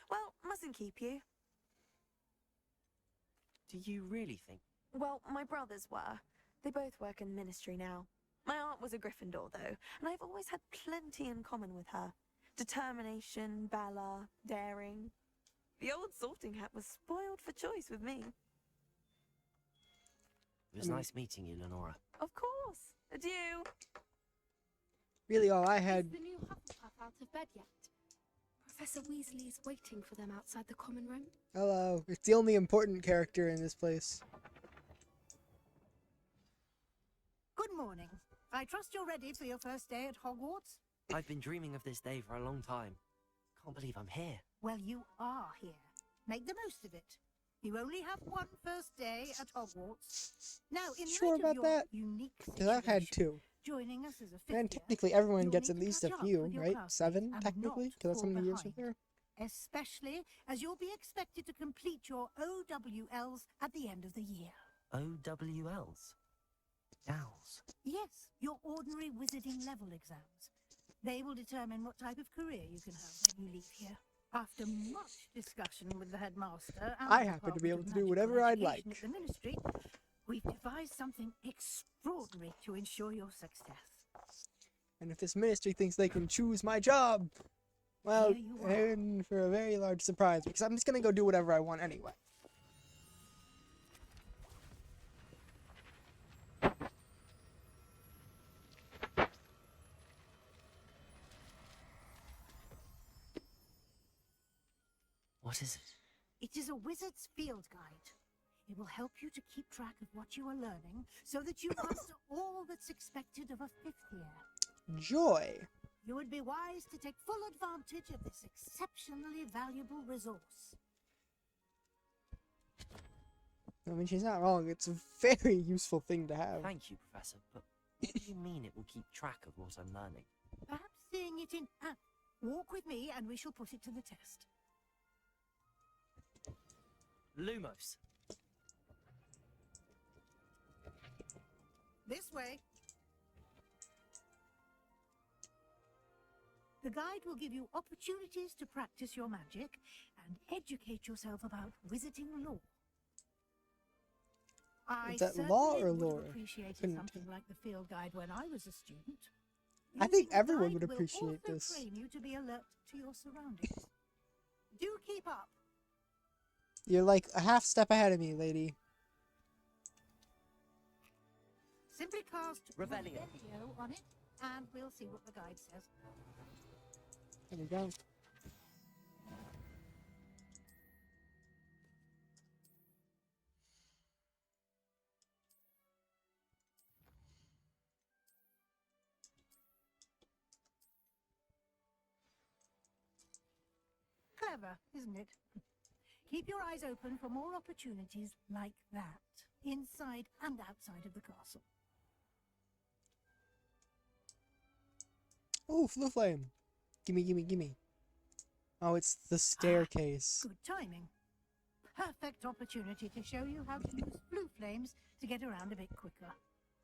Well, mustn't keep you. Do you really think? Well, my brothers were. They both work in the ministry now. My aunt was a Gryffindor, though, and I've always had plenty in common with her. Determination, valor, daring. The old sorting hat was spoiled for choice with me. It was nice meeting you, Lenora. Of course. Adieu. Really, all I had... Is the new Hufflepuff out of bed yet? Professor Weasley is waiting for them outside the common room. Hello. It's the only important character in this place. Good morning. I trust you're ready for your first day at Hogwarts? I've been dreaming of this day for a long time. Can't believe I'm here. Well, you are here. Make the most of it. You only have one first day at Hogwarts. Now, in Sure light about of your that? unique Because I've had situation, joining us as a fifth And year, technically everyone you'll gets need at to least a catch up few, with your right? classmates 7, and technically? not Because that's how fall many years are behind. there. Especially as you'll be expected to complete your OWLs at the end of the year. OWLs? Owls. Yes, your ordinary wizarding level exams. They will determine what type of career you can have when you leave here. After much discussion with the headmaster and I the happen to be able Department to of do Magical whatever I'd Education like. at the Ministry, we've devised something extraordinary to ensure your success. And if this ministry thinks they can choose my job, well, Here you are. they're in for a very large surprise, because I'm just gonna go do whatever I want anyway. What is it? It is a wizard's field guide. It will help you to keep track of what you are learning so that you master all that's expected of a fifth year. Joy! You would be wise to take full advantage of this exceptionally valuable resource. I mean, she's not wrong. It's a very useful thing to have. Thank you, Professor, but what do you mean it will keep track of what I'm learning? Perhaps seeing it in... walk with me and we shall put it to the test. Lumos. This way. The guide will give you opportunities to practice your magic and educate yourself about wizarding lore. Is that certainly law or would have lore? appreciated Couldn't something like the field guide when I was a student. I think Using the everyone guide would will appreciate also this. train you to be alert to your surroundings. Do keep up. You're like a half step ahead of me, lady. Simply cast Revelio. Revelio on it, and we'll see what the guide says. There we go. Clever, isn't it? Keep your eyes open for more opportunities like that, inside and outside of the castle. Oh, Flue Flame. Gimme, gimme, gimme. Oh, it's the staircase. Good timing. Perfect opportunity to show you how to use blue flames to get around a bit quicker.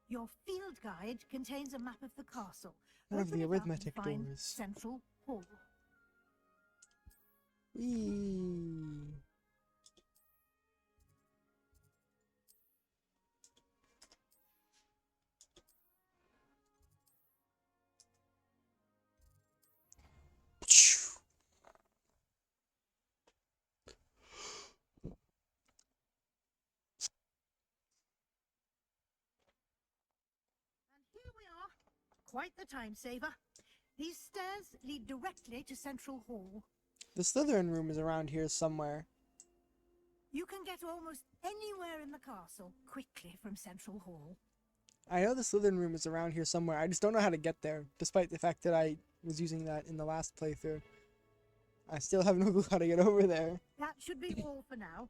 Your field guide contains a map of the castle. One of Open the it up and arithmetic find doors. Central Hall. Whee! Here we are. Quite the time saver. These stairs lead directly to Central Hall. The Slytherin room is around here somewhere. You can get almost anywhere in the castle quickly from Central Hall. I know the Slytherin room is around here somewhere. I just don't know how to get there, despite the fact that I was using that in the last playthrough. I still have no clue how to get over there. That should be all for now.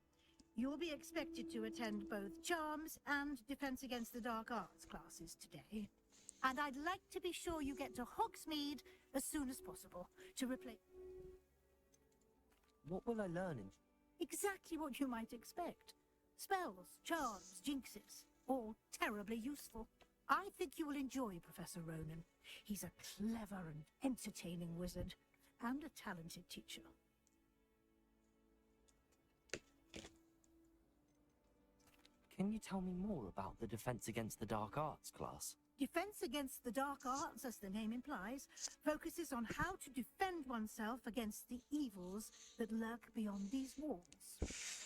You will be expected to attend both Charms and Defense Against the Dark Arts classes today. And I'd like to be sure you get to Hogsmeade as soon as possible to replace... What will I learn in... Exactly what you might expect. Spells, charms, jinxes, all terribly useful. I think you will enjoy Professor Ronan. He's a clever and entertaining wizard, and a talented teacher. Can you tell me more about the Defense Against the Dark Arts class? Defense Against the Dark Arts, as the name implies, focuses on how to defend oneself against the evils that lurk beyond these walls.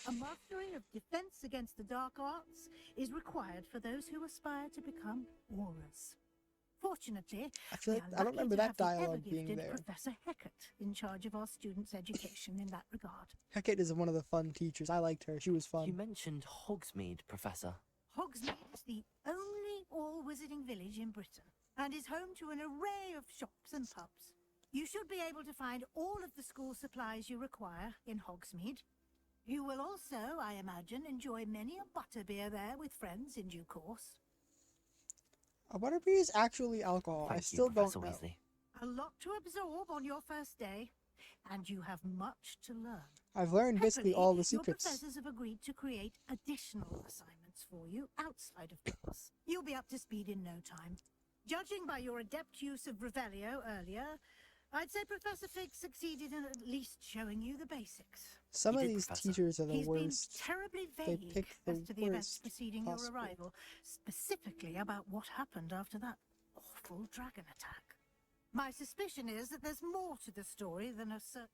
A mastery of Defense Against the Dark Arts is required for those who aspire to become Aurors. Fortunately, I feel like we are I don't lucky remember to that have the dialogue being ever-gifted there. Professor Hecat in charge of our students' education in that regard. Hecate is one of the fun teachers. I liked her. She was fun. You mentioned Hogsmeade, Professor. Hogsmeade is the only all-wizarding village in Britain and is home to an array of shops and pubs. You should be able to find all of the school supplies you require in Hogsmeade. You will also, I imagine, enjoy many a butterbeer there with friends in due course. Butterbeer is actually alcohol. I Thank still you, Professor don't know. Weasley. A lot to absorb on your first day, and you have much to learn. I've learned basically Happily, all the your secrets. professors have agreed to create additional assignments for you outside of class. You'll be up to speed in no time. Judging by your adept use of Revelio earlier, I'd say Professor Fig succeeded in at least showing you the basics. Some You of did, these Professor. teachers are the He's been worst. terribly They vague pick the as to the events worst preceding possible. your arrival, specifically about what happened after that awful dragon attack. My suspicion is that there's more to the story than a certain...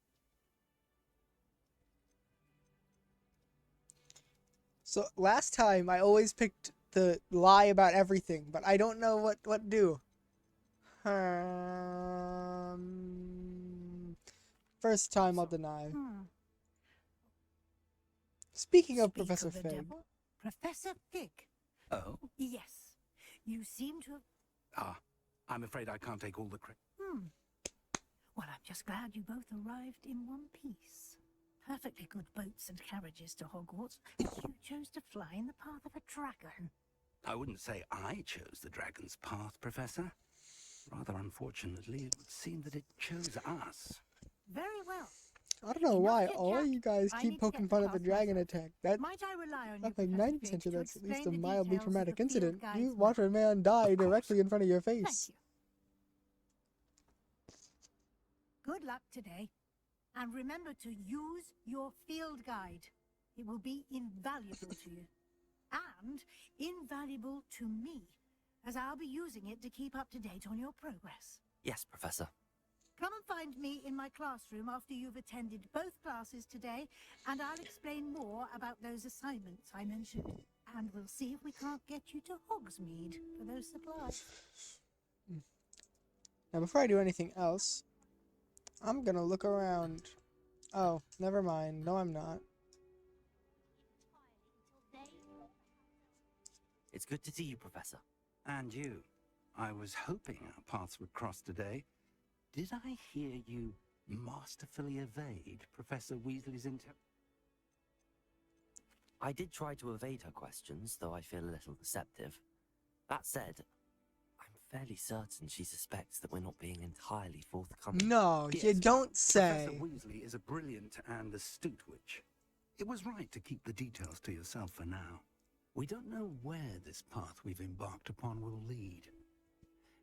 So last time I always picked the lie about everything, but I don't know what to do. First time I'll deny. Speaking of Speak Professor of the Fig, devil, Professor Fig. Oh? Yes, you seem to have... Ah, I'm afraid I can't take all the credit. Well, I'm just glad you both arrived in one piece. Perfectly good boats and carriages to Hogwarts, but you chose to fly in the path of a dragon. I wouldn't say I chose the dragon's path, Professor. Rather unfortunately, it would seem that it chose us. Very well. I don't know why all you guys I keep need to get poking to fun at the class dragon myself. attack. That Might I rely on you, that's like Professor 90% Fig, sure to that's at least a explain the mildly details of traumatic the field incident. guide's You map? watch a man die directly in front of your Thank face. you. Good luck today. And remember to use your field guide. It will be invaluable to you. And invaluable to me, as I'll be using it to keep up to date on your progress. Yes, Professor. Come and find me in my classroom after you've attended both classes today, and I'll explain more about those assignments I mentioned. And we'll see if we can't get you to Hogsmeade for those supplies. Now, before I do anything else, I'm gonna look around. Oh, never mind. No, I'm not. It's good to see you, Professor. And you. I was hoping our paths would cross today. Did I hear you masterfully evade Professor Weasley's I did try to evade her questions, though I feel a little deceptive. That said, I'm fairly certain she suspects that we're not being entirely forthcoming. No, you Yes, don't say. Professor Weasley is a brilliant and astute witch. It was right to keep the details to yourself for now. We don't know where this path we've embarked upon will lead.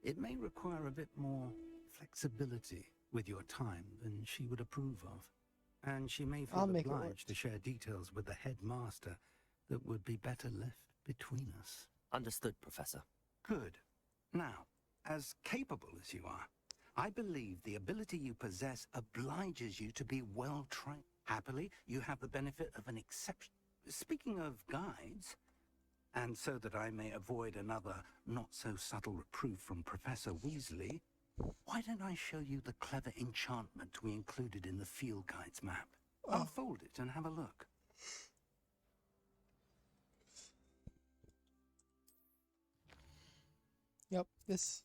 It may require a bit more flexibility with your time than she would approve of. And she may feel obliged to share details with the headmaster that would be better left between us. Understood, Professor. Good. Now, as capable as you are, I believe the ability you possess obliges you to be well trained. Happily, you have the benefit of an exception. Speaking of guides, and so that I may avoid another not-so-subtle reproof from Professor Weasley, why don't I show you the clever enchantment we included in the field guide's map? Unfold it and have a look. Yep, this...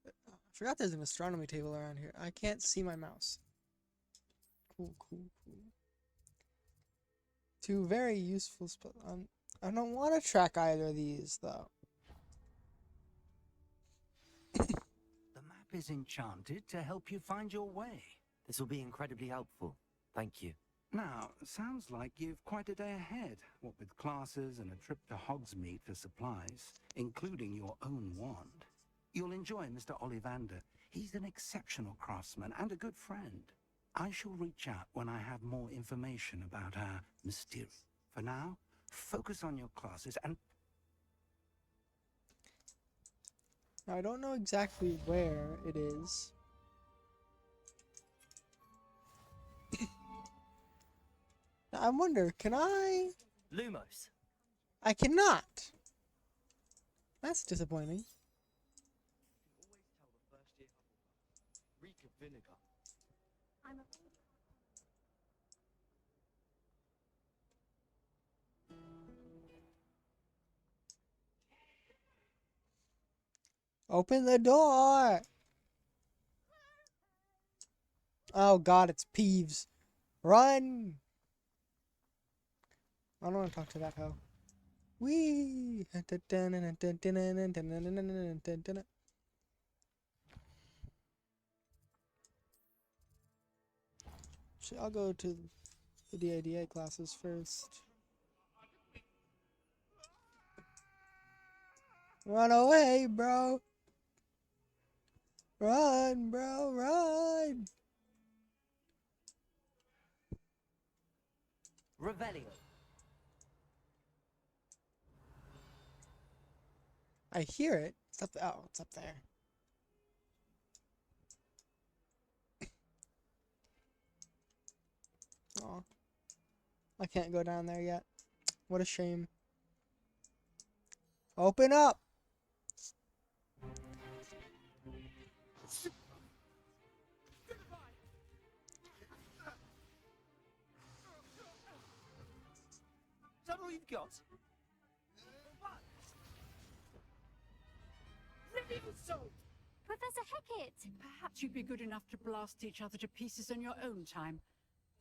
I forgot there's an astronomy table around here. I can't see my mouse. Cool. Two very useful spells. I don't want to track either of these, though. The map is enchanted to help you find your way. This will be incredibly helpful. Thank you. Now, sounds like you've quite a day ahead, what with classes and a trip to Hogsmeade for supplies, including your own wand. You'll enjoy Mr. Ollivander. He's an exceptional craftsman and a good friend. I shall reach out when I have more information about our mysterious. For now, focus on your classes and... Now, I don't know exactly where it is. Now, I wonder, can I... Lumos. I cannot. That's disappointing. Open the door! Oh god, it's Peeves. Run! I don't want to talk to that hoe. Wee. I'll go to the ADA classes first. Run away, bro. Run, bro, run. Revelio. I hear it. It's up. Oh, it's up there. Oh, I can't go down there yet. What a shame. Open up. Is that all you've got? Professor Hackett! Perhaps you'd be good enough to blast each other to pieces in your own time.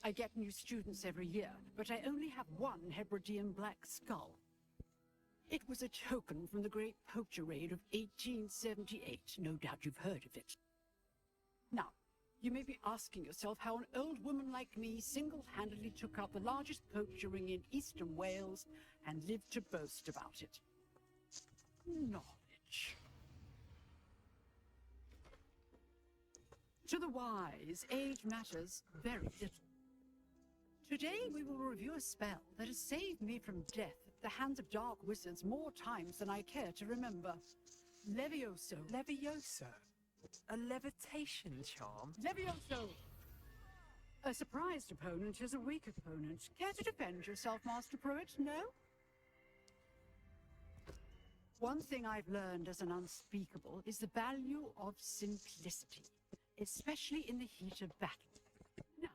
I get new students every year, but I only have one Hebridean black skull. It was a token from the Great Poacher Raid of 1878. No doubt you've heard of it. Now, you may be asking yourself how an old woman like me single-handedly took out the largest poacher ring in eastern Wales and lived to boast about it. Knowledge. To the wise, age matters very little. Today we will review a spell that has saved me from death at the hands of dark wizards more times than I care to remember. Levioso. Levioso? A levitation charm? Levioso! A surprised opponent is a weak opponent. Care to defend yourself, Master Pruitt? No? One thing I've learned as an unspeakable is the value of simplicity, especially in the heat of battle. Now,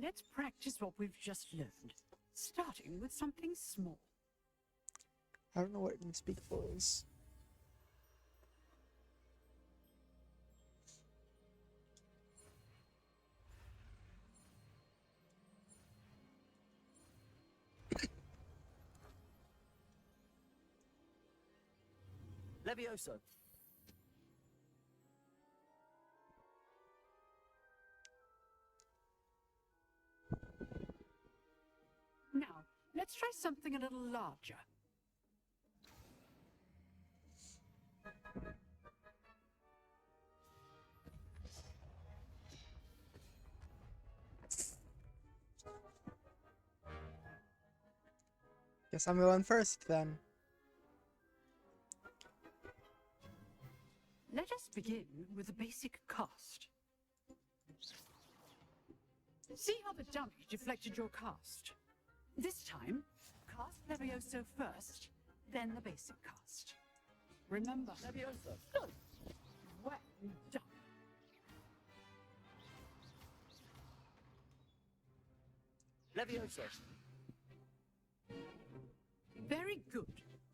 let's practice what we've just learned, starting with something small. I don't know what unspeakable is. Levioso. Now, let's try something a little larger. Guess I'm going first then. Let us begin with a basic cast. See how the dummy deflected your cast? This time, cast Levioso first, then the basic cast. Remember, Levioso. Good. Well done. Levioso. Very good.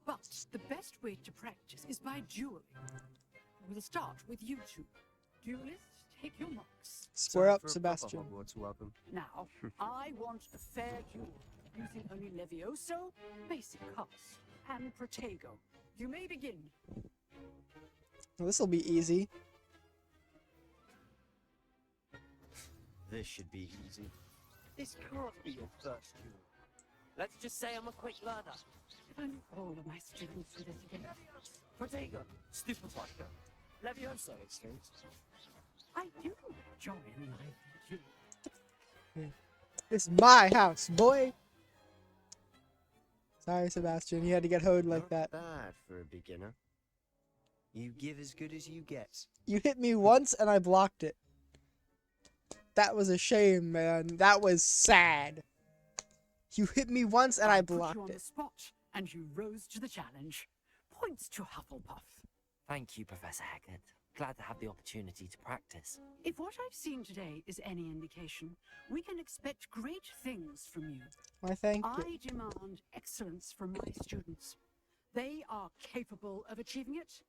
But the best way to practice is by dueling. We'll start with you two. Duelists, take your marks. Square up, Sebastian. Welcome. Now, I want a fair duel, using only Levioso, basic cast, and Protego. You may begin. Well, this'll be easy. This should be easy. This can't be your first duel. Let's just say I'm a quick learner. If only all of my students did this again. Protego. Stupefier. Levioso. I do enjoy a lively duel. It's my house, boy. Sorry, Sebastian. You had to get hoed like that. Bad for a beginner. You give as good as you get. You hit me once and I blocked it. That was a shame, man. That was sad. You hit me once and I put you blocked on the it. spot, and you rose to the challenge. Points to Hufflepuff. Thank you, Professor Haggard. Glad to have the opportunity to practice. If what I've seen today is any indication, we can expect great things from you. Why, thank you. I demand excellence from my students. They are capable of achieving it,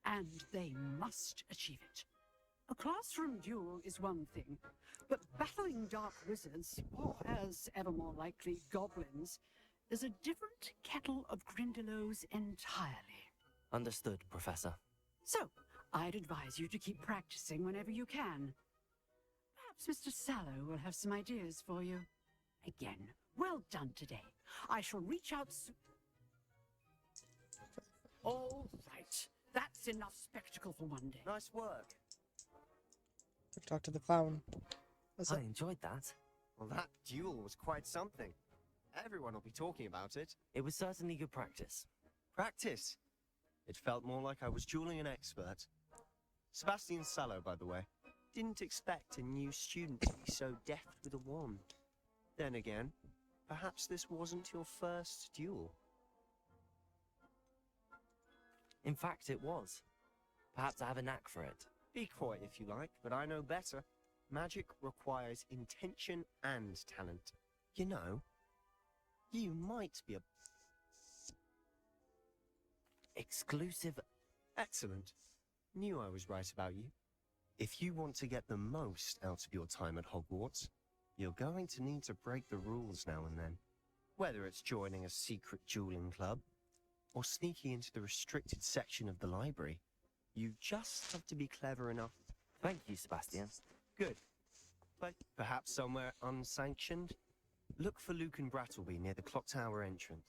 and they must achieve it. A classroom duel is one thing, but battling dark wizards, or as ever more likely, goblins, is a different kettle of Grindylows entirely. Understood, Professor. So, I'd advise you to keep practicing whenever you can. Perhaps Mr. Sallow will have some ideas for you. Again, well done today. I shall reach out soon. All right. That's enough spectacle for one day. Nice work. Talk to the clown. I enjoyed that. Well, that duel was quite something. Everyone will be talking about it. It was certainly good practice. Practice? It felt more like I was dueling an expert. Sebastian Sallow, by the way. Didn't expect a new student to be so deft with a wand. Then again, perhaps this wasn't your first duel. In fact, it was. Perhaps I have a knack for it. Be quiet if you like, but I know better. Magic requires intention and talent. You know, you might be a... Exclusive. Excellent. Knew I was right about you. If you want to get the most out of your time at Hogwarts, you're going to need to break the rules now and then. Whether it's joining a secret dueling club, or sneaking into the restricted section of the library, you just have to be clever enough. Thank you, Sebastian. Good. But perhaps somewhere unsanctioned? Look for Luke and Brattleby near the clock tower entrance.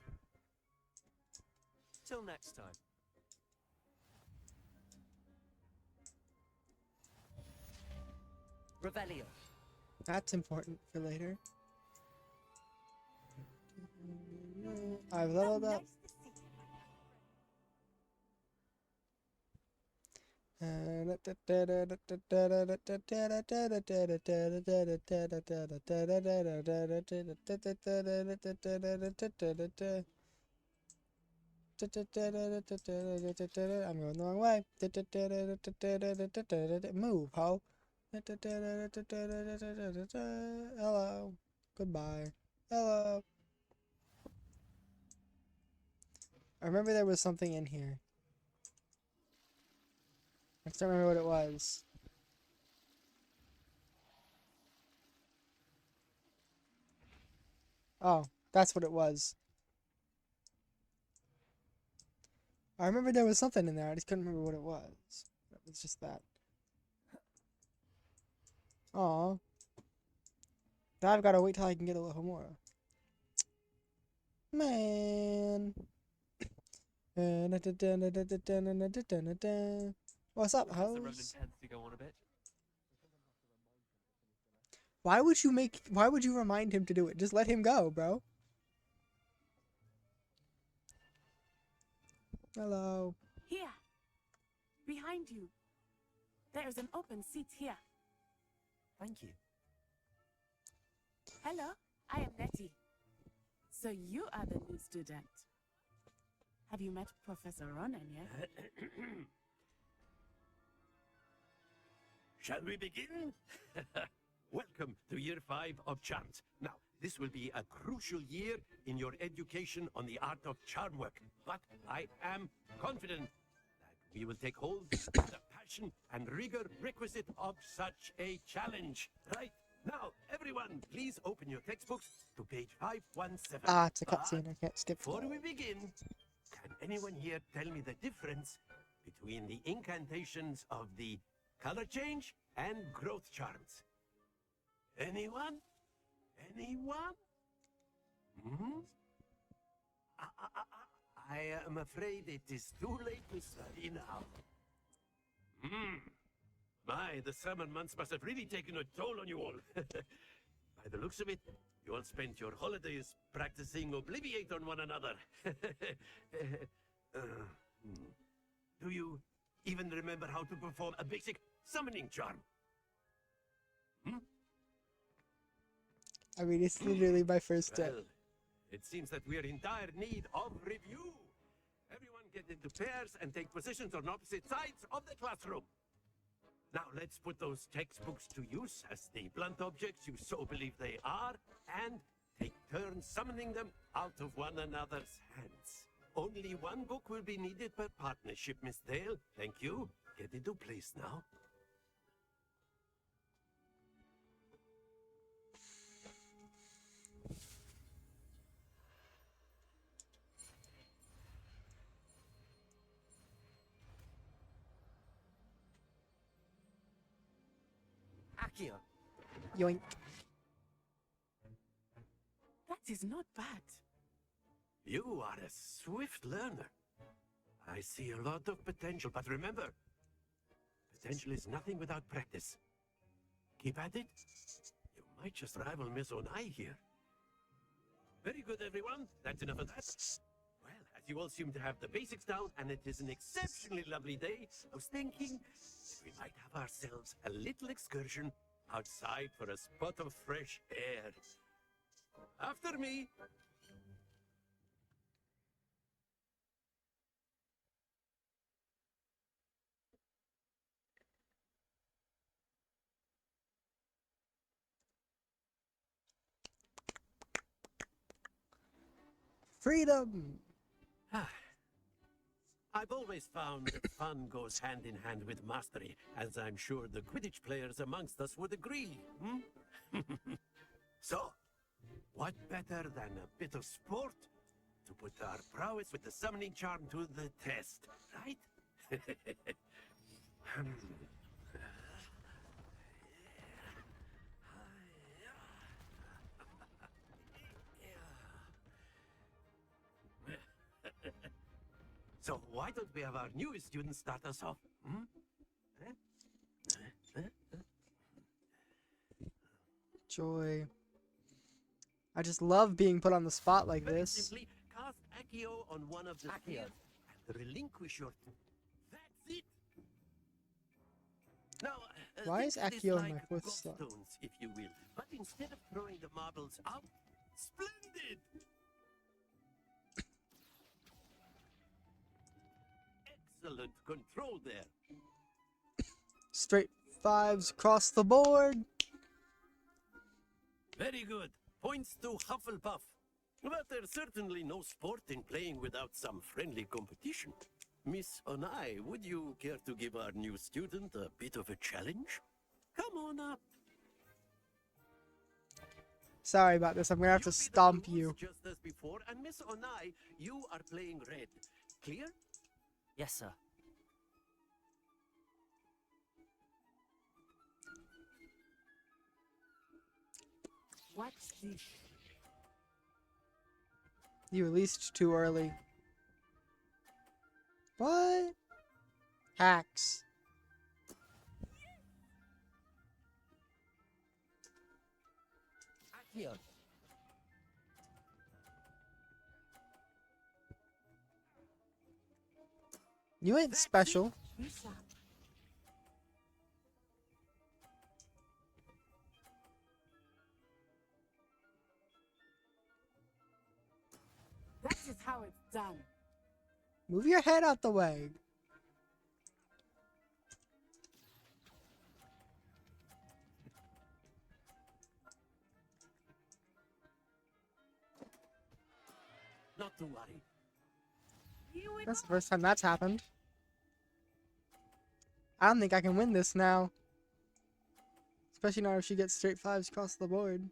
Till next time. Revelio. That's important for later. I've leveled up. I'm going the wrong way. Move, ho. Hello. Goodbye. Hello. I remember there was something in here. I just don't remember what it was. Oh, that's what it was. I remember there was something in there, I just couldn't remember what it was. It was just that. Aw. Now I've gotta wait till I can get a little more. Man. What's up, hoes? Why would you remind him to do it? Just let him go, bro. Hello. Here. Behind you. There is an open seat here. Thank you. Hello, I am Nettie. So you are the new student. Have you met Professor Ronan yet? Shall we begin? Welcome to year 5 of charms. Now, this will be a crucial year in your education on the art of charm work. But I am confident that we will take hold of the passion and rigor requisite of such a challenge. Right? Now, everyone, please open your textbooks to page 517. Ah, it's a cutscene. I can't skip Before that. we begin, can anyone here tell me the difference between the incantations of the color change and growth charms? Anyone? Anyone? Hmm? I am afraid it is too late to study now. My, the summer months must have really taken a toll on you all. By the looks of it, you all spent your holidays practicing Obliviate on one another. Do you even remember how to perform a basic summoning charm? I mean, it's literally my first step. Well, it seems that we are in dire need of review. Everyone get into pairs and take positions on opposite sides of the classroom. Now let's put those textbooks to use as the blunt objects you so believe they are, and take turns summoning them out of one another's hands. Only one book will be needed per partnership, Miss Dale. Thank you. Get into place now. Akio. Yoink. That is not bad. You are a swift learner. I see a lot of potential, but remember, potential is nothing without practice. Keep at it. You might just rival Miss Onai here. Very good, everyone. That's enough of that. Well, as you all seem to have the basics down, and it is an exceptionally lovely day, I was thinking that we might have ourselves a little excursion outside for a spot of fresh air. After me. Freedom! I've always found that fun goes hand in hand with mastery, as I'm sure the Quidditch players amongst us would agree. So, what better than a bit of sport to put our prowess with the summoning charm to the test, right? So why don't we have our newest student start us off? Joy. I just love being put on the spot like Very this. simply, cast Accio on one of the spheres and relinquish your... That's it! Now, Why is think of this Accio in my like fourth slot? gobstones, if you will. But instead of throwing the marbles out, splendid! Excellent control there. Straight fives across the board. Very good. Points to Hufflepuff. But there's certainly no sport in playing without some friendly competition. Miss Onai, would you care to give our new student a bit of a challenge? Come on up. Sorry about this. I'm gonna have to stomp you. Just as before, and Miss Onai, you are playing red. Clear? Yes, sir. What's this? You released too early. What? Hacks. Accio. You ain't special. That is how it's done. Move your head out the way. Not to worry. That's the first time that's happened. I don't think I can win this now. Especially not if she gets straight fives across the board.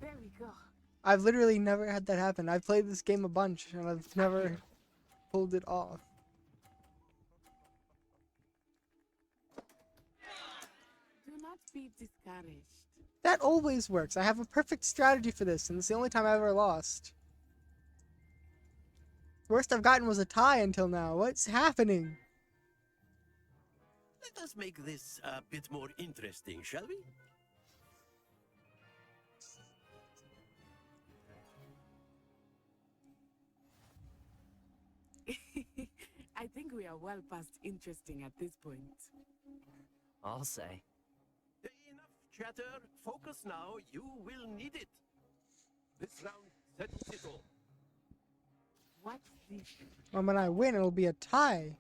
There we go. I've literally never had that happen. I've played this game a bunch and I've never pulled it off. Do not be discouraged. That always works. I have a perfect strategy for this, and it's the only time I ever lost. Worst I've gotten was a tie until now. What's happening? Let us make this a bit more interesting, shall we? I think we are well past interesting at this point. I'll say. Enough chatter. Focus now. You will need it. This round settles it all. What's this? Well, when I win, it'll be a tie.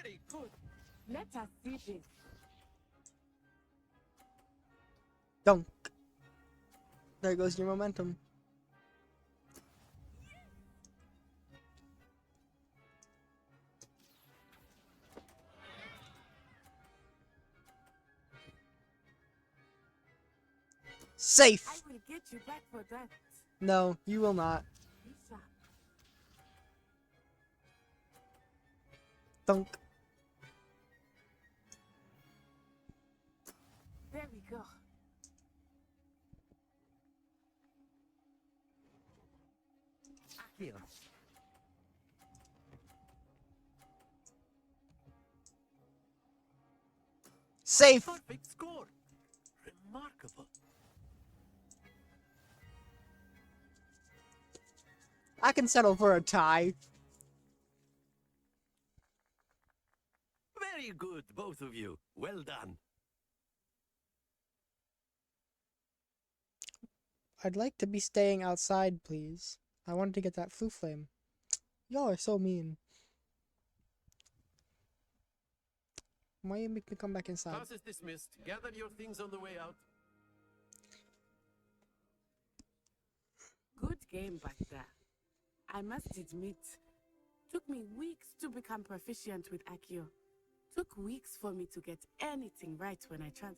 Very good. Let us see this. Dunk. There goes your momentum. Safe. I will get you back for that. No, you will not. Lisa. Thunk. There we go. Akio. Safe. Perfect score. Remarkable. I can settle for a tie. Very good, both of you. Well done. I'd like to be staying outside, please. I wanted to get that flu flame. Y'all are so mean. Why you make me come back inside? Class is dismissed. Gather your things on the way out. Good game back there. I must admit, took me weeks to become proficient with Akio. Took weeks for me to get anything right when I tried.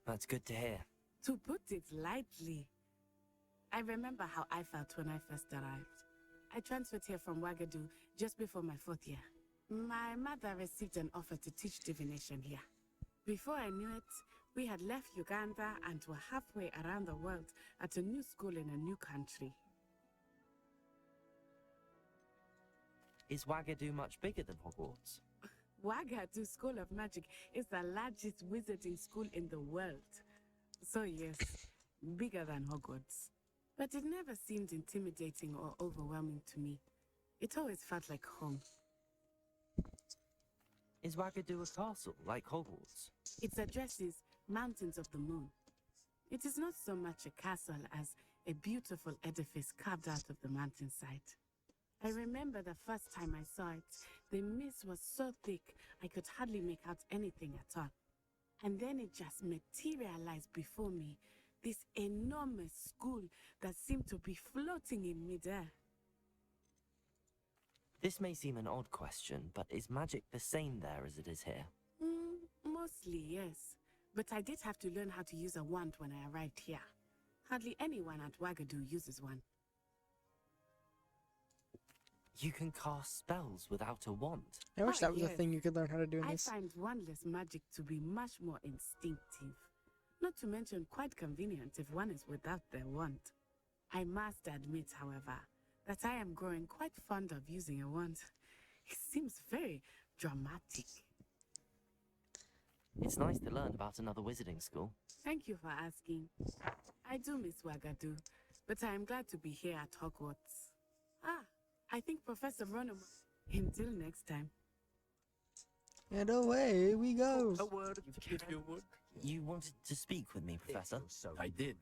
That's good to hear. To put it lightly, I remember how I felt when I first arrived. I transferred here from Wagadu just before my 4th year. My mother received an offer to teach divination here. Before I knew it, we had left Uganda and were halfway around the world at a new school in a new country. Is Wagadu much bigger than Hogwarts? Wagadu School of Magic is the largest wizarding school in the world. So yes, bigger than Hogwarts. But it never seemed intimidating or overwhelming to me. It always felt like home. Is Wagadu a castle, like Hogwarts? Its address is Mountains of the Moon. It is not so much a castle as a beautiful edifice carved out of the mountainside. I remember the first time I saw it, the mist was so thick I could hardly make out anything at all. And then it just materialized before me, this enormous school that seemed to be floating in midair. This may seem an odd question, but is magic the same there as it is here? Mostly, yes. But I did have to learn how to use a wand when I arrived here. Hardly anyone at Wagadu uses one. You can cast spells without a wand. I wish that was a yes. thing you could learn how to do in this. I find wandless magic to be much more instinctive. Not to mention quite convenient if one is without their wand. I must admit, however, that I am growing quite fond of using a wand. It seems very dramatic. It's nice to learn about another wizarding school. Thank you for asking. I do miss Wagadu, but I am glad to be here at Hogwarts. I think Professor Ronom... Until next time. And away we go. A word, if you would. You wanted to speak with me, Professor? I did.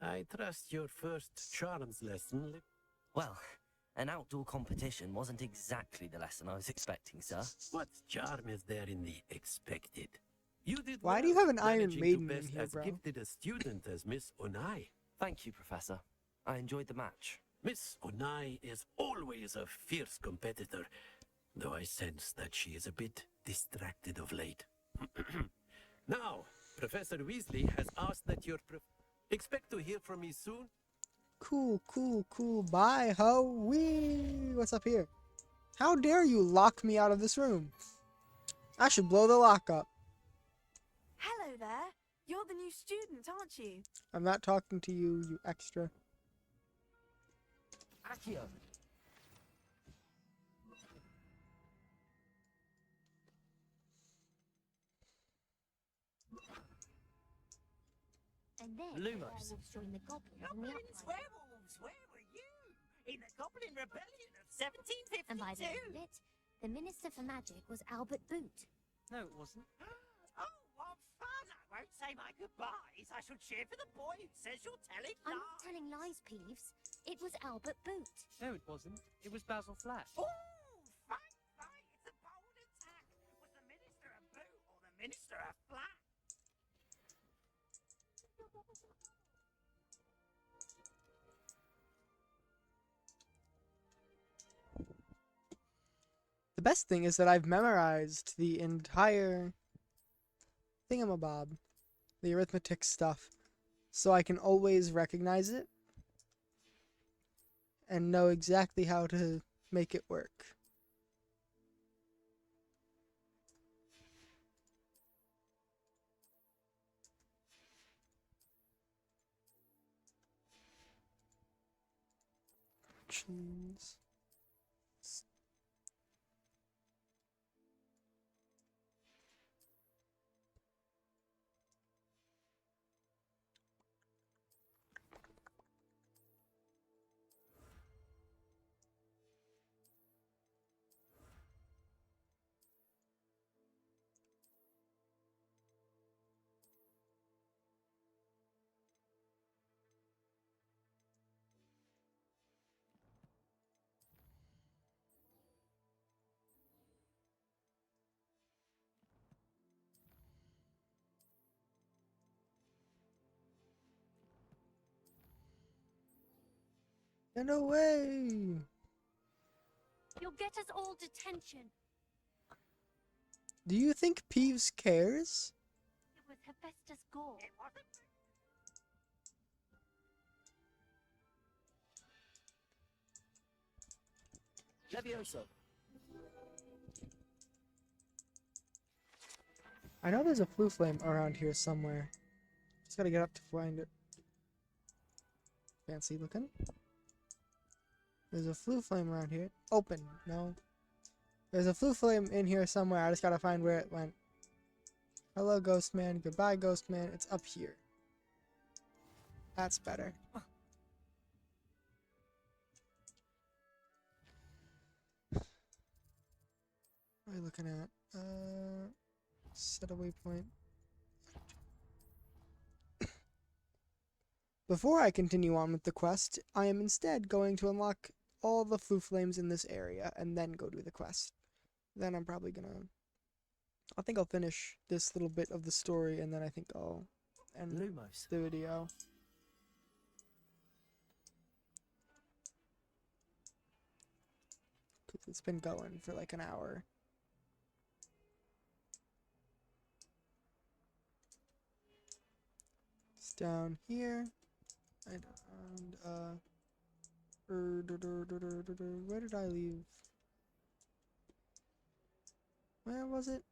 I trust your first charms lesson. Well, an outdoor competition wasn't exactly the lesson I was expecting, sir. What charm is there in the expected? You did Why well, do you have an Iron managing to Maiden in best here, as bro? gifted a student as Miss Onai. Thank you, Professor. I enjoyed the match. Miss Onai is always a fierce competitor, though I sense that she is a bit distracted of late. Now, Professor Weasley has asked that your expect to hear from me soon. Cool, cool, cool. Bye, ho. Wee. What's up here? How dare you lock me out of this room? I should blow the lock up. Hello there. You're the new student, aren't you? I'm not talking to you, you extra. Akio! And then Lumos. werewolves joined the goblins in the Goblins, uprising. werewolves, where were you? In the Goblin Rebellion of 1752? And by the end of it, the Minister for Magic was Albert Boot. No, it wasn't. Oh, what fun! I won't say my goodbyes. I shall cheer for the boy who says you're telling I'm lies. not telling lies, Peeves. It was Albert Boot. No, it wasn't. It was Basil Flash. Oh, fight, fight! It's a bold attack. Was the Minister a boot or the Minister a flat? The best thing is that I've memorized the entire thingamabob. the arithmetic stuff, so I can always recognize it and know exactly how to make it work. Actions. And away! You'll get us all detention. Do you think Peeves cares? It was Hephaestus Gore. Levioso. I know there's a flue flame around here somewhere. Just gotta get up to find it. Fancy looking. There's a flue flame around here. Open. No. There's a flue flame in here somewhere. I just gotta find where it went. Hello, Ghost Man. Goodbye, Ghost Man. It's up here. That's better. What are you looking at? Set a waypoint. Before I continue on with the quest, I am instead going to unlock all the flue flames in this area and then go do the quest. Then I'm probably gonna... I think I'll finish this little bit of the story and then I think I'll end Lumos. the video. Cause it's been going for like an hour. It's down here. And where did I leave? Where was it?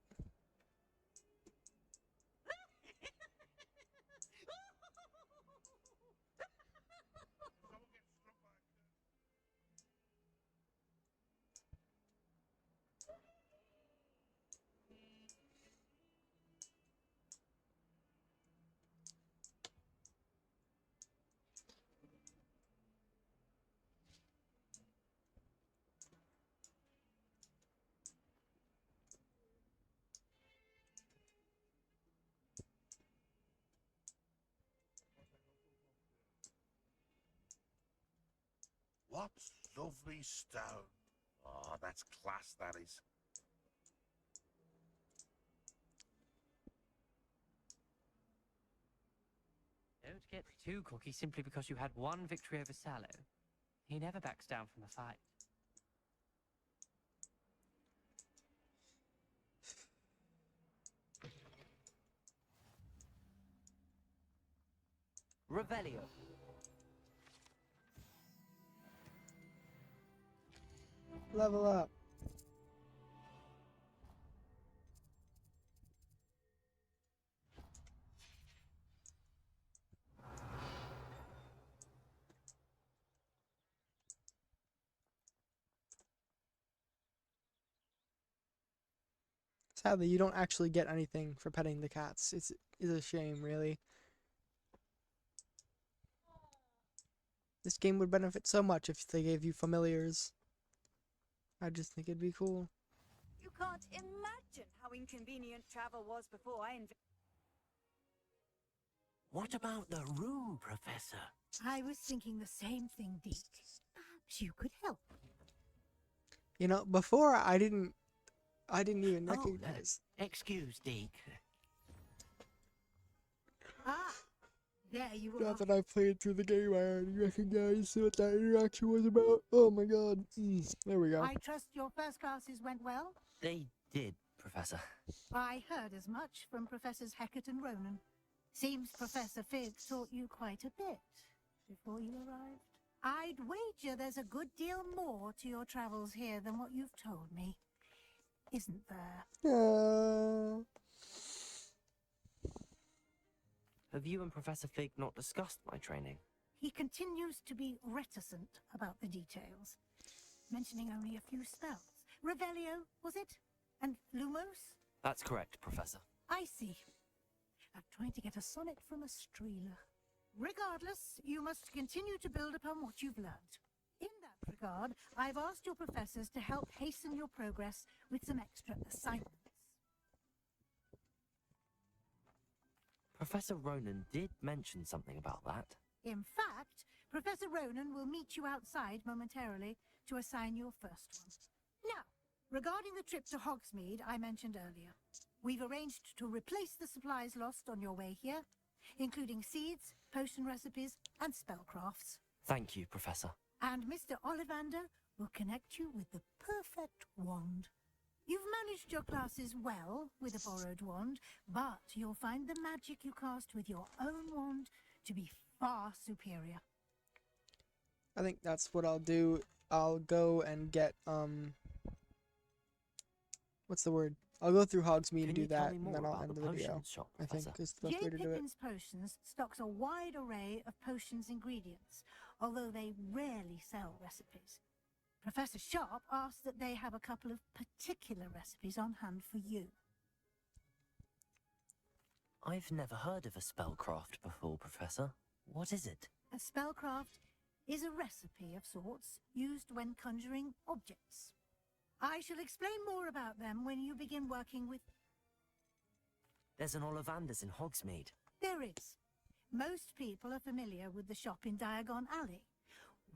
What lovely stone. Oh, that's class, that is. Don't get too cocky simply because you had one victory over Sallow. He never backs down from a fight. Revelio. Level up. Sadly, you don't actually get anything for petting the cats. It's a shame, really. This game would benefit so much if they gave you familiars. I just think it'd be cool. You can't imagine how inconvenient travel was before I invented. What about the room, Professor? I was thinking the same thing, Deke. Perhaps you could help. You know, before I didn't even recognize. Excuse, Deke. Ah, there you are. Not that I played through the game, I already recognized what that interaction was about. Oh my god. There we go. I trust your first classes went well? They did, Professor. I heard as much from Professors Hecat and Ronan. Seems Professor Fig taught you quite a bit before you arrived. I'd wager there's a good deal more to your travels here than what you've told me. Isn't there? Have you and Professor Fig not discussed my training? He continues to be reticent about the details, mentioning only a few spells. Revelio, was it? And Lumos? That's correct, Professor. I see. I'm trying to get a sonnet from a streeler. Regardless, you must continue to build upon what you've learned. In that regard, I've asked your professors to help hasten your progress with some extra assignments. Professor Ronan did mention something about that. In fact, Professor Ronan will meet you outside momentarily to assign your first one. Now, regarding the trip to Hogsmeade I mentioned earlier, we've arranged to replace the supplies lost on your way here, including seeds, potion recipes, and spellcrafts. Thank you, Professor. And Mr. Ollivander will connect you with the perfect wand. You've managed your classes well with a borrowed wand, but you'll find the magic you cast with your own wand to be far superior. I think that's what I'll do. I'll go and get, what's the word? I'll go through Hogsmeade and do that, and then I'll end the video. I think is the best way to do it. Pippin's Potions stocks a wide array of potions ingredients, although they rarely sell recipes. Professor Sharp asked that they have a couple of particular recipes on hand for you. I've never heard of a spellcraft before, Professor. What is it? A spellcraft is a recipe of sorts used when conjuring objects. I shall explain more about them when you begin working with... There's an Ollivander's in Hogsmeade. There is. Most people are familiar with the shop in Diagon Alley.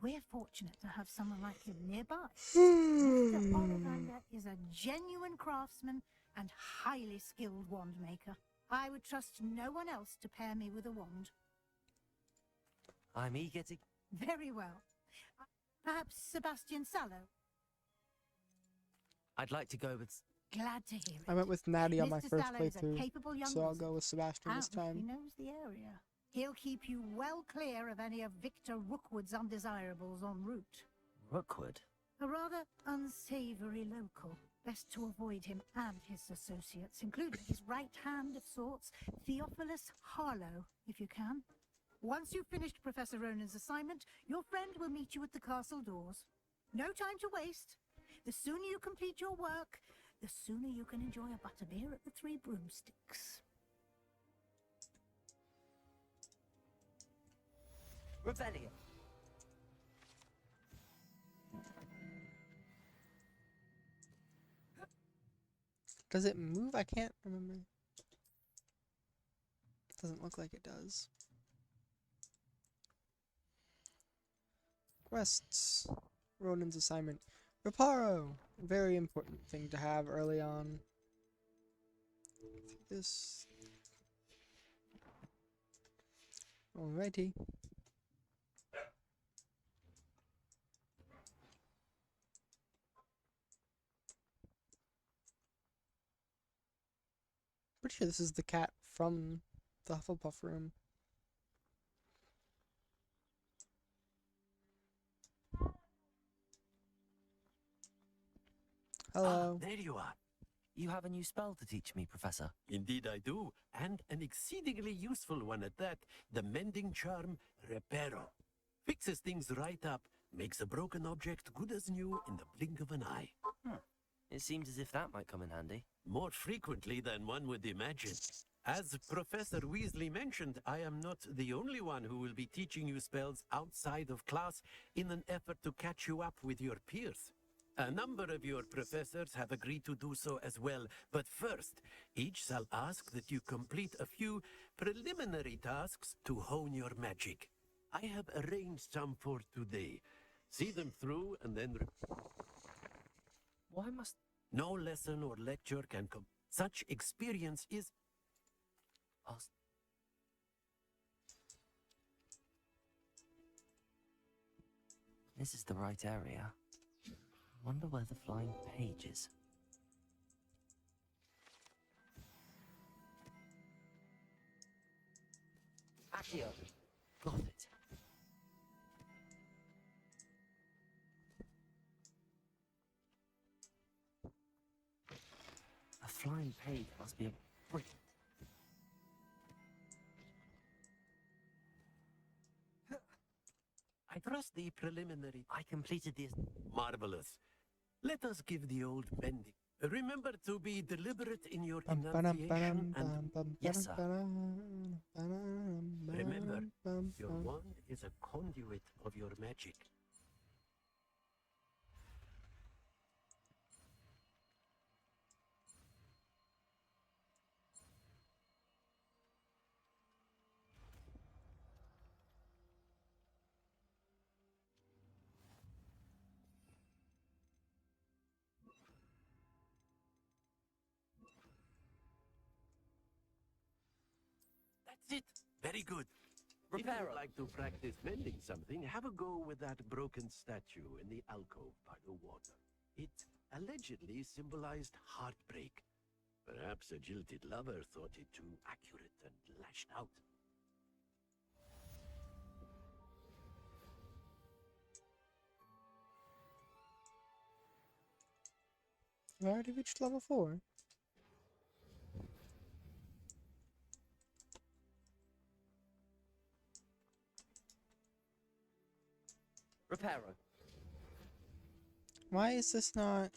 We're fortunate to have someone like him nearby. Mr. Ollivander is a genuine craftsman and highly skilled wand maker. I would trust no one else to pair me with a wand. I'm eager to... Very well. Perhaps Sebastian Sallow? I'd like to go with... Glad to hear it. I went with Natty on my Mr. first Sallow is a playthrough, capable young so I'll wizard, go with Sebastian this and he time. knows the area. He'll keep you well clear of any of Victor Rookwood's undesirables en route. Rookwood? A rather unsavory local. Best to avoid him and his associates, including his right hand of sorts, Theophilus Harlow, if you can. Once you've finished Professor Ronan's assignment, your friend will meet you at the castle doors. No time to waste. The sooner you complete your work, the sooner you can enjoy a butterbeer at the Three Broomsticks. Revelio. Does it move? I can't remember. Doesn't look like it does. Quests. Ronan's assignment. Reparo! Very important thing to have early on. This. Alrighty. Pretty sure this is the cat from the Hufflepuff room. Hello. Ah, there you are. You have a new spell to teach me, Professor. Indeed I do, and an exceedingly useful one at that. The mending charm, Reparo. Fixes things right up, makes a broken object good as new in the blink of an eye. It seems as if that might come in handy. More frequently than one would imagine. As Professor Weasley mentioned, I am not the only one who will be teaching you spells outside of class in an effort to catch you up with your peers. A number of your professors have agreed to do so as well, but first, each shall ask that you complete a few preliminary tasks to hone your magic. I have arranged some for today. See them through and then... Why must... No lesson or lecture can come. Such experience is... This is the right area. Wonder where the flying page is. Accio. Got it. A flying page must be a brilliant. I trust the preliminary. I completed the. Marvelous. Let us give the old mending. Remember to be deliberate in your Bum, ba-dum, enunciation ba-dum, and bum, yes, sir. ba-dum, ba-dum, Remember, bum, your bum. wand is a conduit of your magic. That's it. Very good. If Repair you'd like to practice mending something, have a go with that broken statue in the alcove by the water. It allegedly symbolized heartbreak. Perhaps a jilted lover thought it too accurate and lashed out. I already reached level 4. Reparo. Why is this not?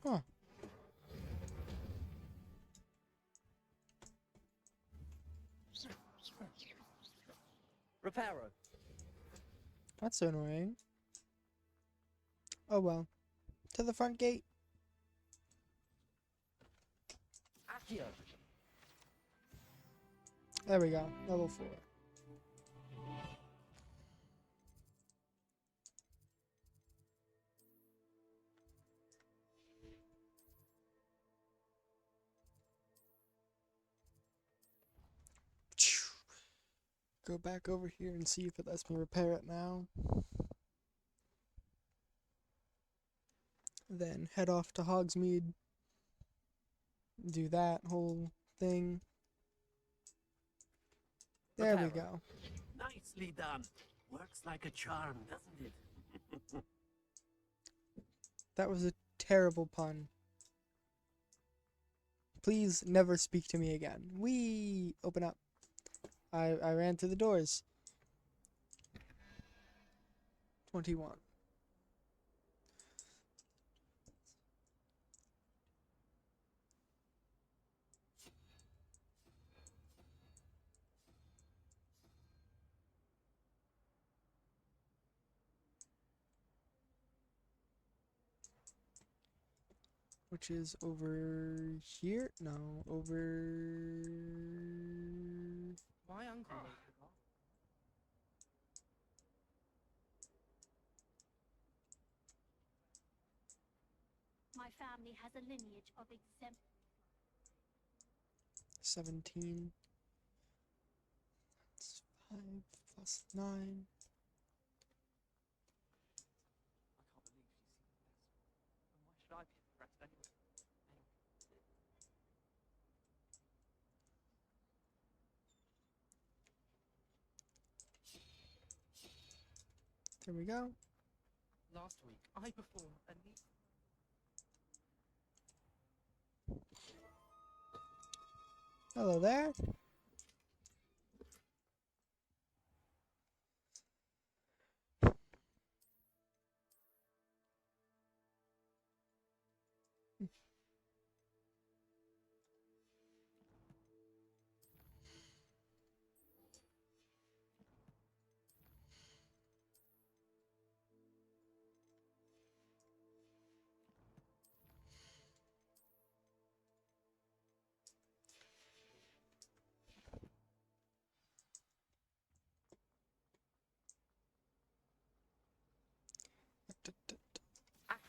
Huh. Reparo. That's annoying. Oh well. To the front gate. Accio. There we go. Level 4. Go back over here and see if it lets me repair it now. Then head off to Hogsmeade. Do that whole thing. There we go. Nicely done. Works like a charm, doesn't it? That was a terrible pun. Please never speak to me again. Whee! Open up. I ran through the doors. 21. Which is over here? No, over... My uncle. My family has a lineage of exempt. 17. That's 5 plus 9. I can't believe she's seen this. And why should I be impressed anyway? There we go. Last week, I performed a neat. Hello there.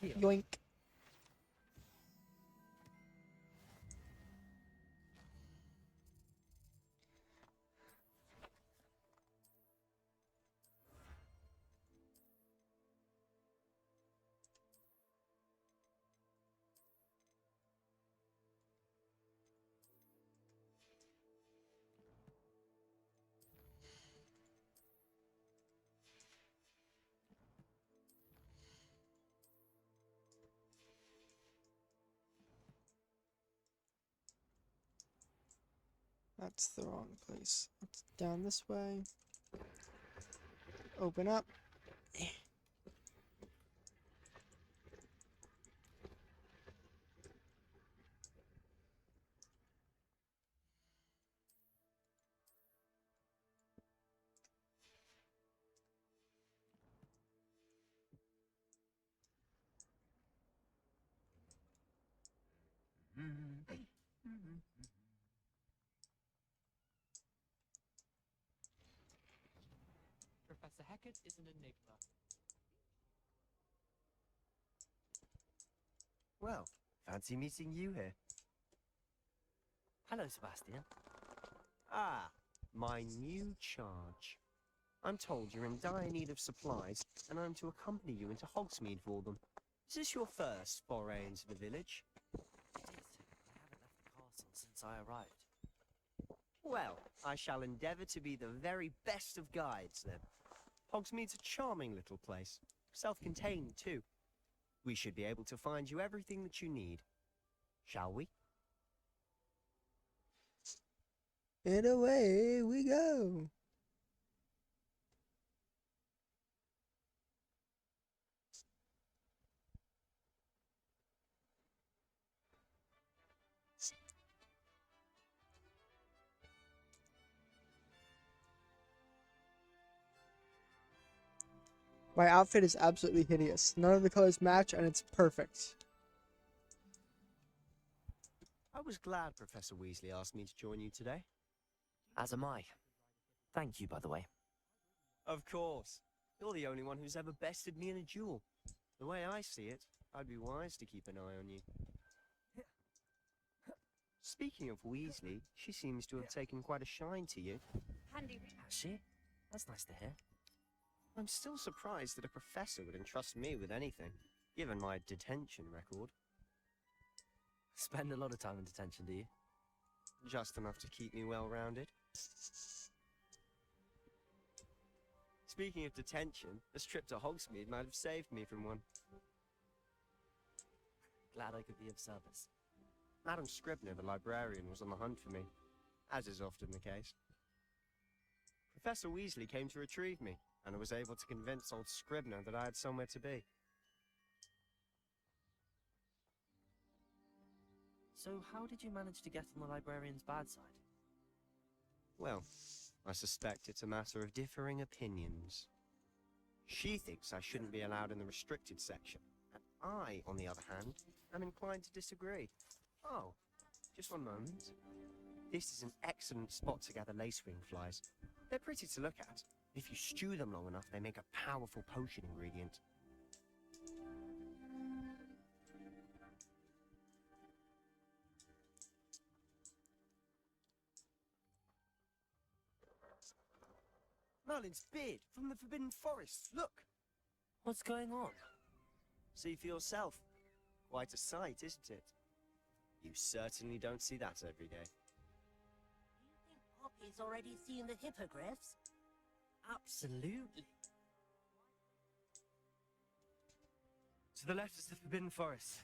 Yoink. That's the wrong place. It's down this way. Open up. Professor Hackett is an enigma. Well, fancy meeting you here. Hello, Sebastian. Ah, my new charge. I'm told you're in dire need of supplies, and I'm to accompany you into Hogsmeade for them. Is this your first foray into the village? It is. I haven't left the castle since I arrived. Well, I shall endeavour to be the very best of guides, then. Hogsmeade's a charming little place. Self-contained, too. We should be able to find you everything that you need. Shall we? And away we go. My outfit is absolutely hideous. None of the colors match, and it's perfect. I was glad Professor Weasley asked me to join you today. As am I. Thank you, by the way. Of course. You're the only one who's ever bested me in a duel. The way I see it, I'd be wise to keep an eye on you. Speaking of Weasley, she seems to have taken quite a shine to you. Has she? That's nice to hear. I'm still surprised that a professor would entrust me with anything, given my detention record. Spend a lot of time in detention, do you? Just enough to keep me well-rounded. Speaking of detention, this trip to Hogsmeade might have saved me from one. Glad I could be of service. Madam Scribner, the librarian, was on the hunt for me, as is often the case. Professor Weasley came to retrieve me, and I was able to convince old Scribner that I had somewhere to be. So how did you manage to get on the librarian's bad side? Well, I suspect it's a matter of differing opinions. She thinks I shouldn't be allowed in the restricted section, and I, on the other hand, am inclined to disagree. Oh, just one moment. This is an excellent spot to gather lacewing flies. They're pretty to look at. If you stew them long enough, they make a powerful potion ingredient. Merlin's beard from the Forbidden Forest. Look! What's going on? See for yourself. Quite a sight, isn't it? You certainly don't see that every day. You think Poppy's already seen the hippogriffs? Absolutely. To the left is the Forbidden Forest.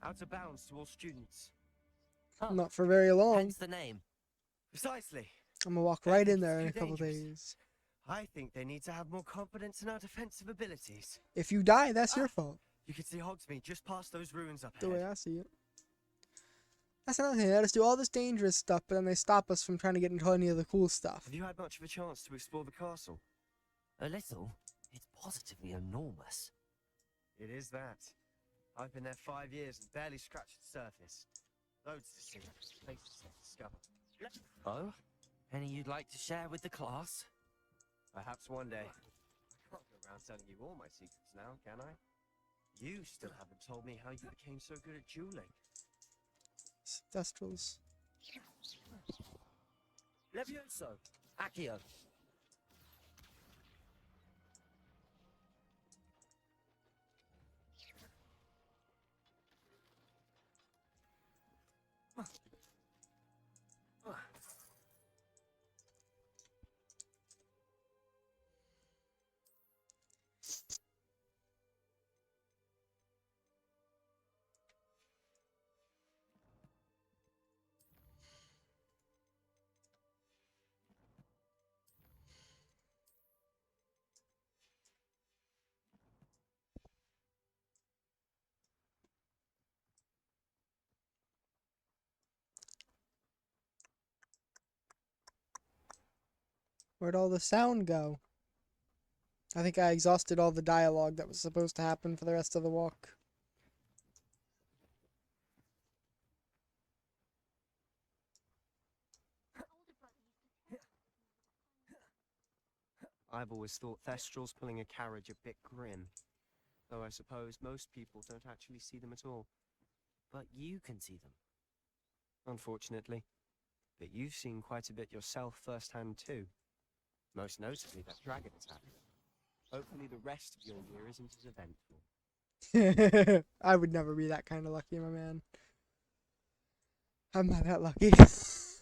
Out of bounds to all students. Oh, Not for very long. hence the name. Precisely. I'm gonna walk right in there in a couple days. I think they need to have more confidence in our defensive abilities. If you die, that's your fault. You can see Hogsmeade just past those ruins up The ahead. way I see it. That's another thing. They let us do all this dangerous stuff, but then they stop us from trying to get into any of the cool stuff. Have you had much of a chance to explore the castle? A little. It's positively enormous. It is that. I've been there 5 years and barely scratched the surface. Loads to see, places to discover. Oh? Any you'd like to share with the class? Perhaps one day. I can't go around telling you all my secrets now, can I? You still haven't told me how you became so good at dueling. Thestrals. Levioso. Accio. Where'd all the sound go? I think I exhausted all the dialogue that was supposed to happen for the rest of the walk. I've always thought Thestrals pulling a carriage a bit grim, though I suppose most people don't actually see them at all. But you can see them. Unfortunately. But you've seen quite a bit yourself firsthand too. Most notably that dragon attack. Hopefully the rest of your year isn't as eventful. I would never be that kind of lucky, my man. I'm not that lucky. Mr.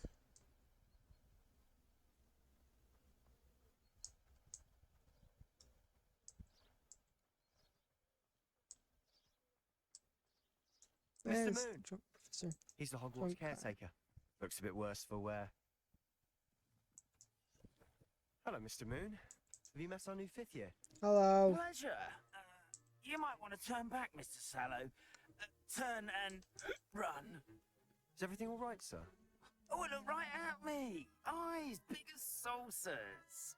There's Moon! Drunk Professor. He's the Hogwarts Drunk caretaker. Looks a bit worse for wear. Hello, Mr. Moon. Have you met our new 5th year? Hello. Pleasure. You might want to turn back, Mr. Sallow. Turn and run. Is everything all right, sir? Oh, look right at me. Eyes big as saucers.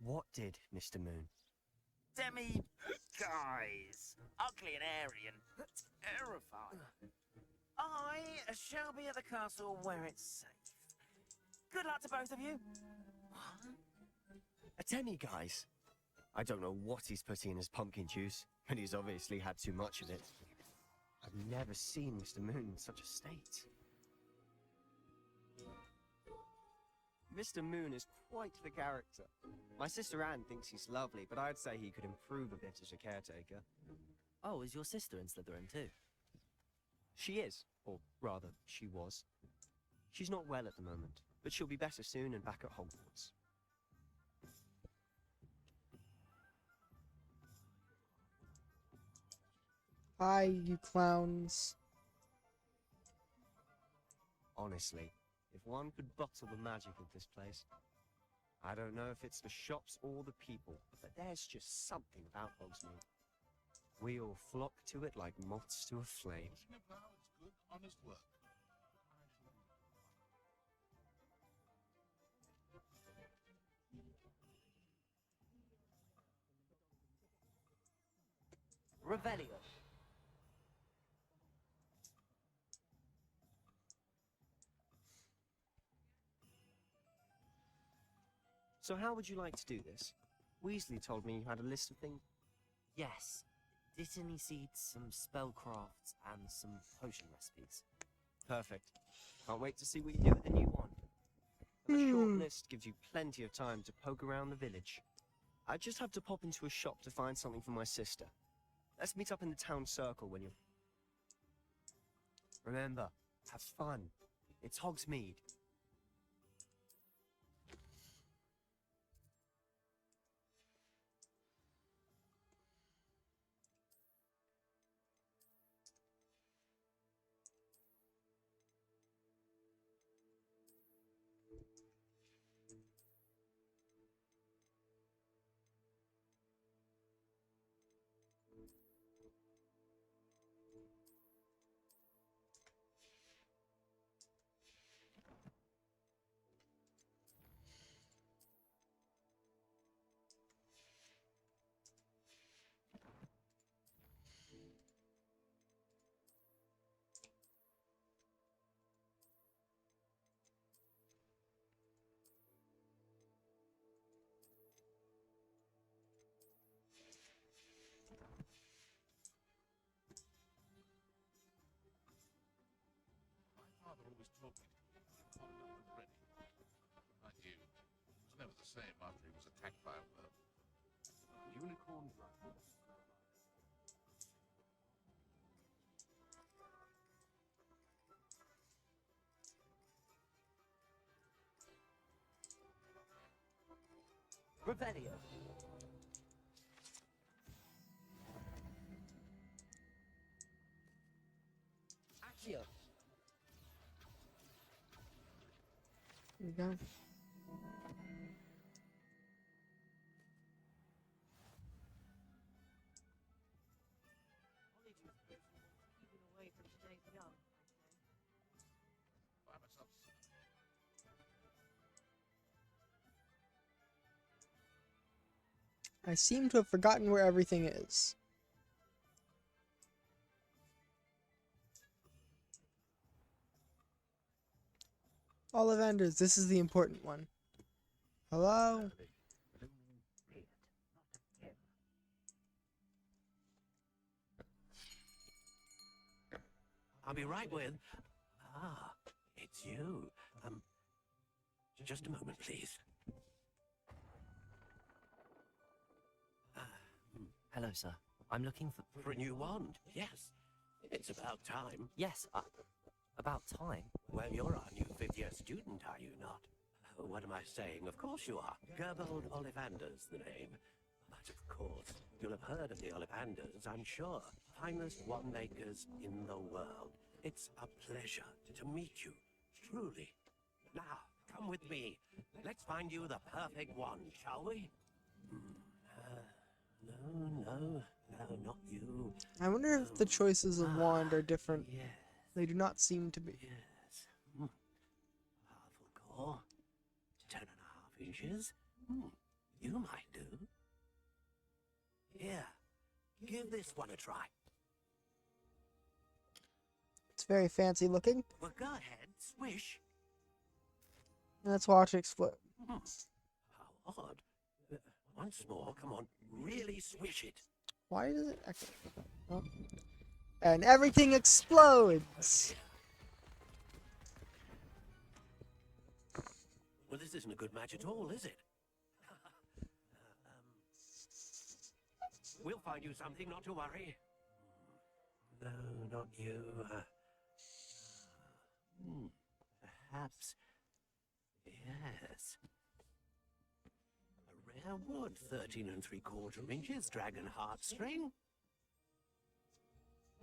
What did, Mr. Moon? Demi guys. Ugly and airy and terrifying. I shall be at the castle where it's safe. Good luck to both of you. A Demi, guys. I don't know what he's putting in his pumpkin juice, and he's obviously had too much of it. I've never seen Mr. Moon in such a state. Mr. Moon is quite the character. My sister Anne thinks he's lovely, but I'd say he could improve a bit as a caretaker. Oh, is your sister in Slytherin too? She is, or rather, she was. She's not well at the moment, but she'll be better soon and back at Hogwarts. Hi, you clowns. Honestly, if one could bottle the magic of this place. I don't know if it's the shops or the people, but there's just something about Hogsmeade. We all flock to it like moths to a flame. It's good, honest work. Revelio. So how would you like to do this? Weasley told me you had a list of things. Yes. Dittany seeds, some spellcrafts, and some potion recipes. Perfect. Can't wait to see what you do with the new one. And the short list gives you plenty of time to poke around the village. I just have to pop into a shop to find something for my sister. Let's meet up in the town circle when you're... Remember, have fun. It's Hogsmeade. Father always told me to be confident and ready. Like you. It was never the same after he was attacked by a worm. Unicorn blood. Revelio. Accio. There you go. Keeping away from today's young. By myself. I seem to have forgotten where everything is. Ollivanders, this is the important one. Hello? I'll be right with... Ah, it's you. Just a moment, please. Hello, sir. I'm looking for... For a new wand, yes. It's about time. Yes, about time? Well, you're our new fifth-year student, are you not? What am I saying? Of course you are. Gerbold Ollivander's the name. But of course, you'll have heard of the Ollivanders, I'm sure. Finest wand makers in the world. It's a pleasure to meet you, truly. Now, come with me. Let's find you the perfect wand, shall we? No, not you. I wonder if the choices of wand are different. Yes. They do not seem to be. Yes. Powerful core. 10.5 inches. You might do. Here, give this one a try. It's very fancy looking. Well, go ahead, swish. Let's watch it explode. How odd. Once more, come on, really swish it. Why does it actually... Oh. And everything explodes! Well, this isn't a good match at all, is it? We'll find you something, not to worry. No, not you. Perhaps... Yes. A rare wood, 13 3/4 inches, dragon heartstring.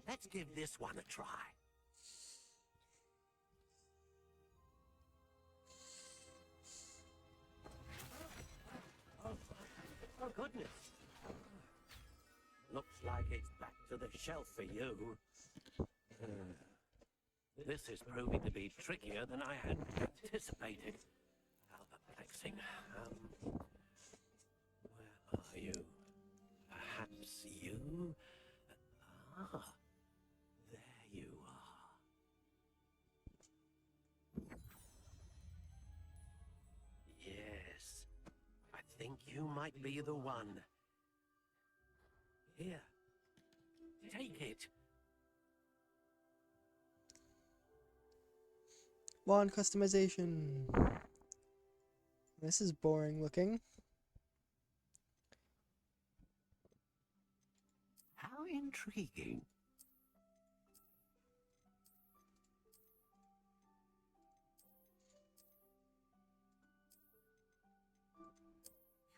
Let's give this one a try. Oh, goodness. Looks like it's back to the shelf for you. This is proving to be trickier than I had anticipated. How perplexing. Where are you? Perhaps you? Ah, there you are. Yes, I think you might be the one. Here, take it. Wand customization. This is boring looking. How intriguing.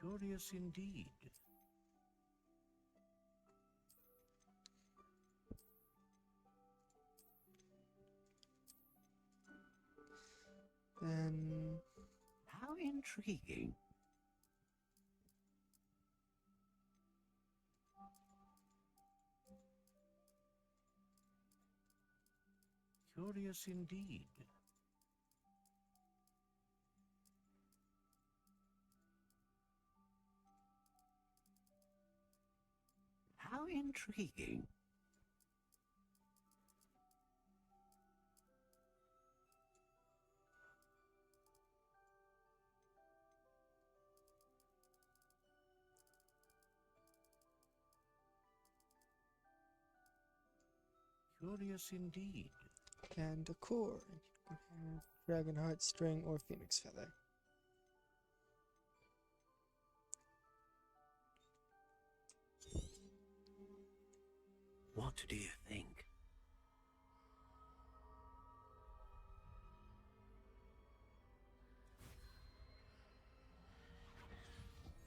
Curious indeed. Then... How intriguing. Curious indeed. How intriguing. Curious indeed. And a core. You can have dragon heart string or phoenix feather. What do you think?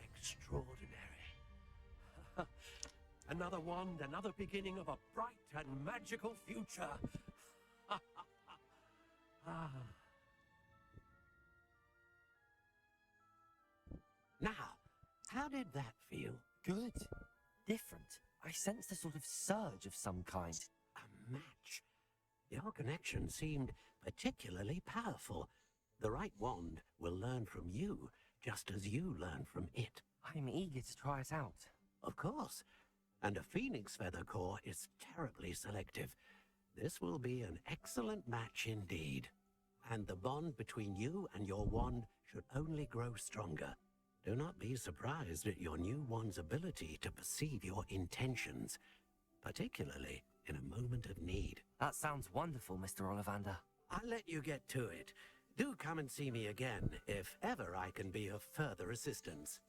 Extraordinary. Another wand, another beginning of a bright and magical future. Now, how did that feel? Good. Different. I sensed a sort of surge of some kind. A match. Your connection seemed particularly powerful. The right wand will learn from you, just as you learn from it. I'm eager to try it out. Of course. And a phoenix feather core is terribly selective. This will be an excellent match indeed. And the bond between you and your wand should only grow stronger. Do not be surprised at your new wand's ability to perceive your intentions, particularly in a moment of need. That sounds wonderful, Mr. Ollivander. I'll let you get to it. Do come and see me again, if ever I can be of further assistance.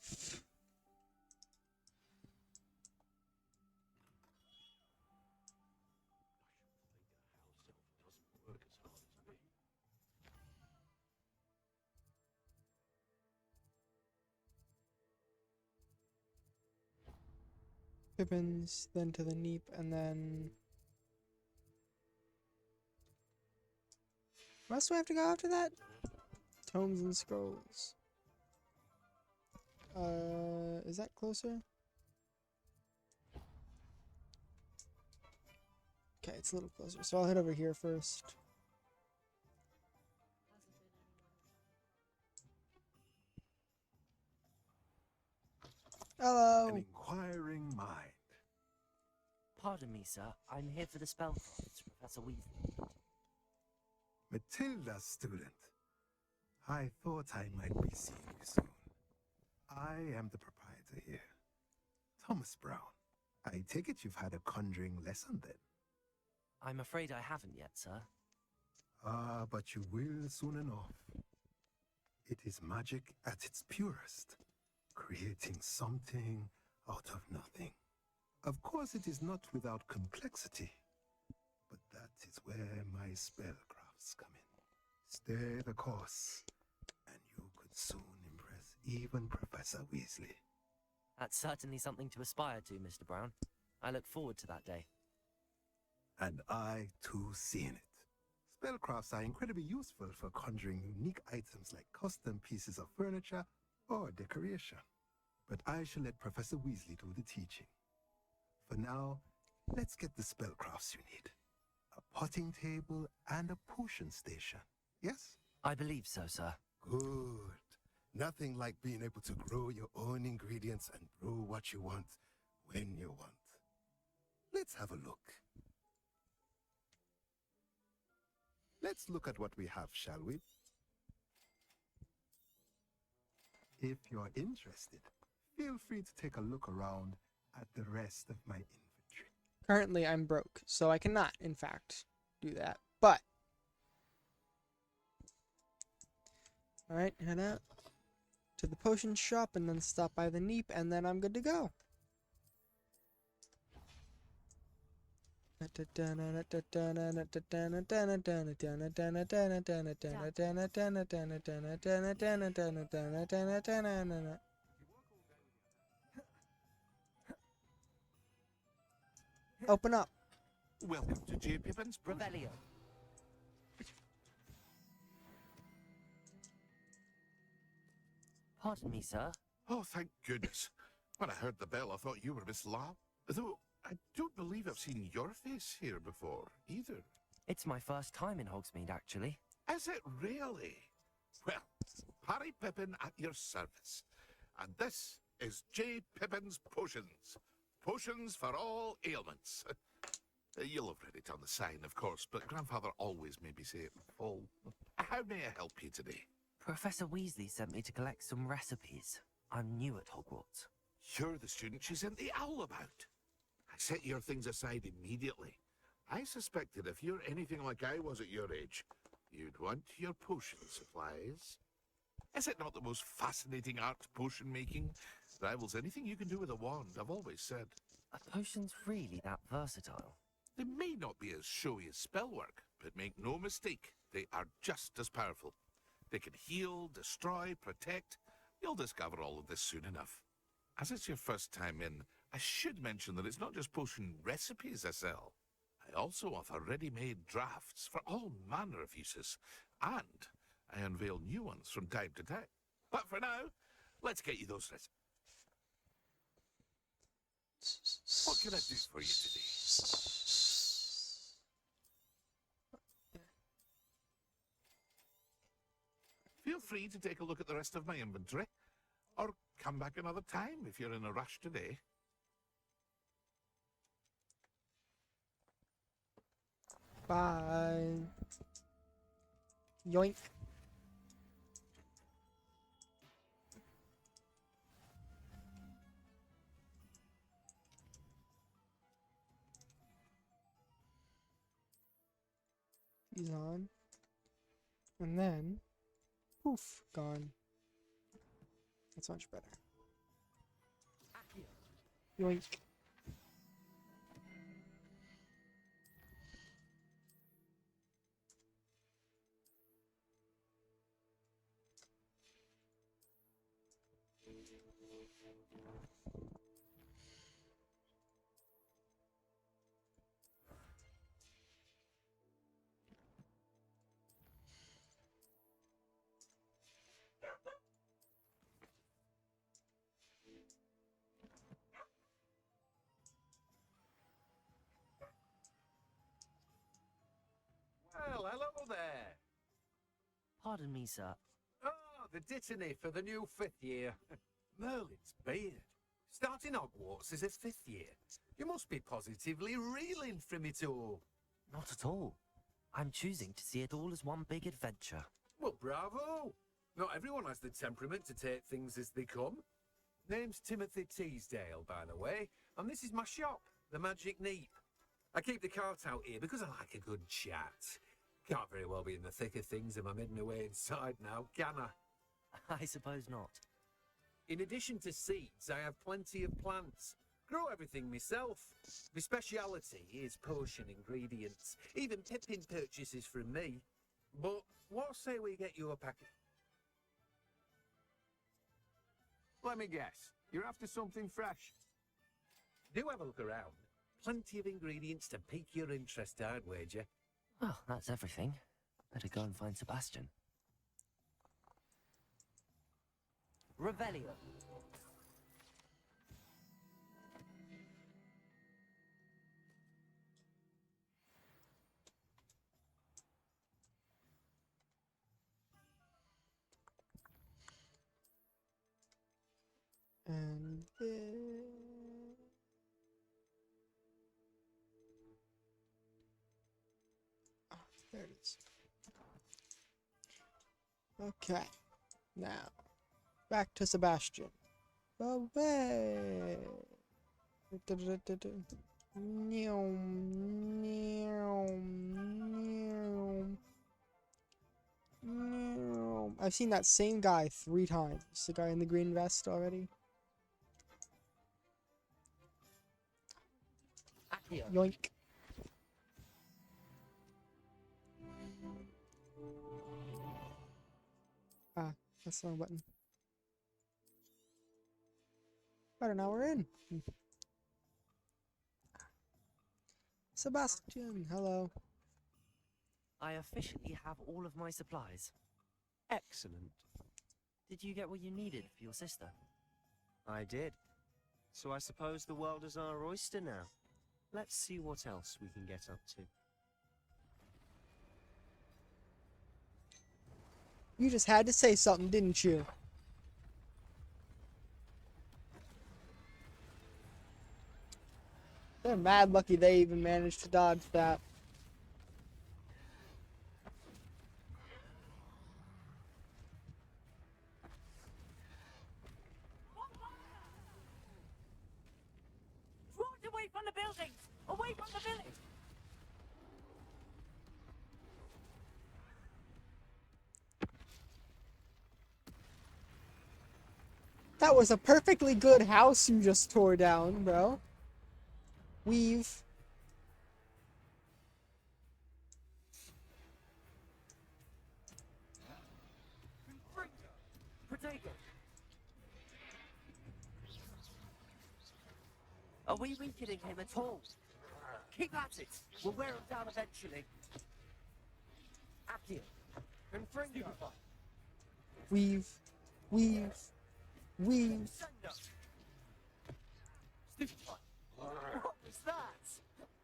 Pippins, then to the Neep, and then... Where else do I have to go after that? Tomes and Scrolls. Is that closer? Okay, it's a little closer, so I'll head over here first. Hello! An inquiring mind. Pardon me, sir. I'm here for the spellcraft, Professor Weasley. Matilda's student. I thought I might be seeing you soon. I am the proprietor here, Thomas Brown. I take it you've had a conjuring lesson then? I'm afraid I haven't yet, sir. Ah, but you will soon enough. It is magic at its purest, creating something out of nothing. Of course, it is not without complexity, but that is where my spellcrafts come in. Stay the course, and you could soon impress even Professor Weasley. That's certainly something to aspire to, Mr. Brown. I look forward to that day. And I, too, see in it. Spellcrafts are incredibly useful for conjuring unique items like custom pieces of furniture or decoration. But I shall let Professor Weasley do the teaching. For now, let's get the spellcrafts you need. A potting table and a potion station, yes? I believe so, sir. Good. Nothing like being able to grow your own ingredients and brew what you want when you want. Let's have a look. Let's look at what we have, shall we? If you're interested, feel free to take a look around at the rest of my inventory. Currently, I'm broke, so I cannot, in fact, do that. But, alright, head out to the potion shop and then stop by the Neep, and then I'm good to go. Open up. Welcome to J. Pippin's Revelio. Pardon me, sir. Oh, thank goodness. When I heard the bell, I thought you were Miss Lam. Though I don't believe I've seen your face here before, either. It's my first time in Hogsmeade, actually. Is it really? Well, Harry Pippin at your service. And this is J. Pippin's Potions. Potions for all ailments. You'll have read it on the sign, of course, but Grandfather always made me say it in full. How may I help you today? Professor Weasley sent me to collect some recipes. I'm new at Hogwarts. You're the student she sent the owl about. I set your things aside immediately. I suspected if you're anything like I was at your age, you'd want your potion supplies. Is it not the most fascinating art, potion making? Rivals anything you can do with a wand, I've always said. Are potions really that versatile? They may not be as showy as spellwork, but make no mistake, they are just as powerful. They can heal, destroy, protect. You'll discover all of this soon enough. As it's your first time in, I should mention that it's not just potion recipes I sell. I also offer ready-made drafts for all manner of uses, and I unveil new ones from time to time. But for now, let's get you those recipes. What can I do for you today? Feel free to take a look at the rest of my inventory. Or come back another time if you're in a rush today. Bye. Yoink. He's on. And then, poof, gone. That's much better. Yoink. Well, hello there. Pardon me, sir. Oh, the dittany for the new 5th year. Merlin's beard. Starting Hogwarts as a 5th year. You must be positively reeling from it all. Not at all. I'm choosing to see it all as one big adventure. Well, bravo. Not everyone has the temperament to take things as they come. Name's Timothy Teasdale, by the way, and this is my shop, the Magic Neep. I keep the cart out here because I like a good chat. Can't very well be in the thick of things if I'm hidden away inside now, can I? I suppose not. In addition to seeds, I have plenty of plants. Grow everything myself. My speciality is potion ingredients. Even Pippin purchases from me. But what say we get you a packet? Let me guess. You're after something fresh. Do have a look around. Plenty of ingredients to pique your interest, I'd wager. Well, that's everything. Better go and find Sebastian. Revelio. And then... Oh, there it is. Okay. Now, back to Sebastian. Away! I've seen that same guy 3 times. The guy in the green vest already. Yoink. Ah, that's the wrong button. About an hour in. Sebastian, hello. I officially have all of my supplies. Excellent. Did you get what you needed for your sister? I did. So I suppose the world is our oyster now. Let's see what else we can get up to. You just had to say something, didn't you? They're mad lucky they even managed to dodge that. Walked away from the buildings! Away from the village! That was a perfectly good house you just tore down, bro. Weave. Potato. Are we weakening him at all? Keep at it. We'll wear him down eventually. Accio. Confringo. Weave. Weave. Weave. What was that?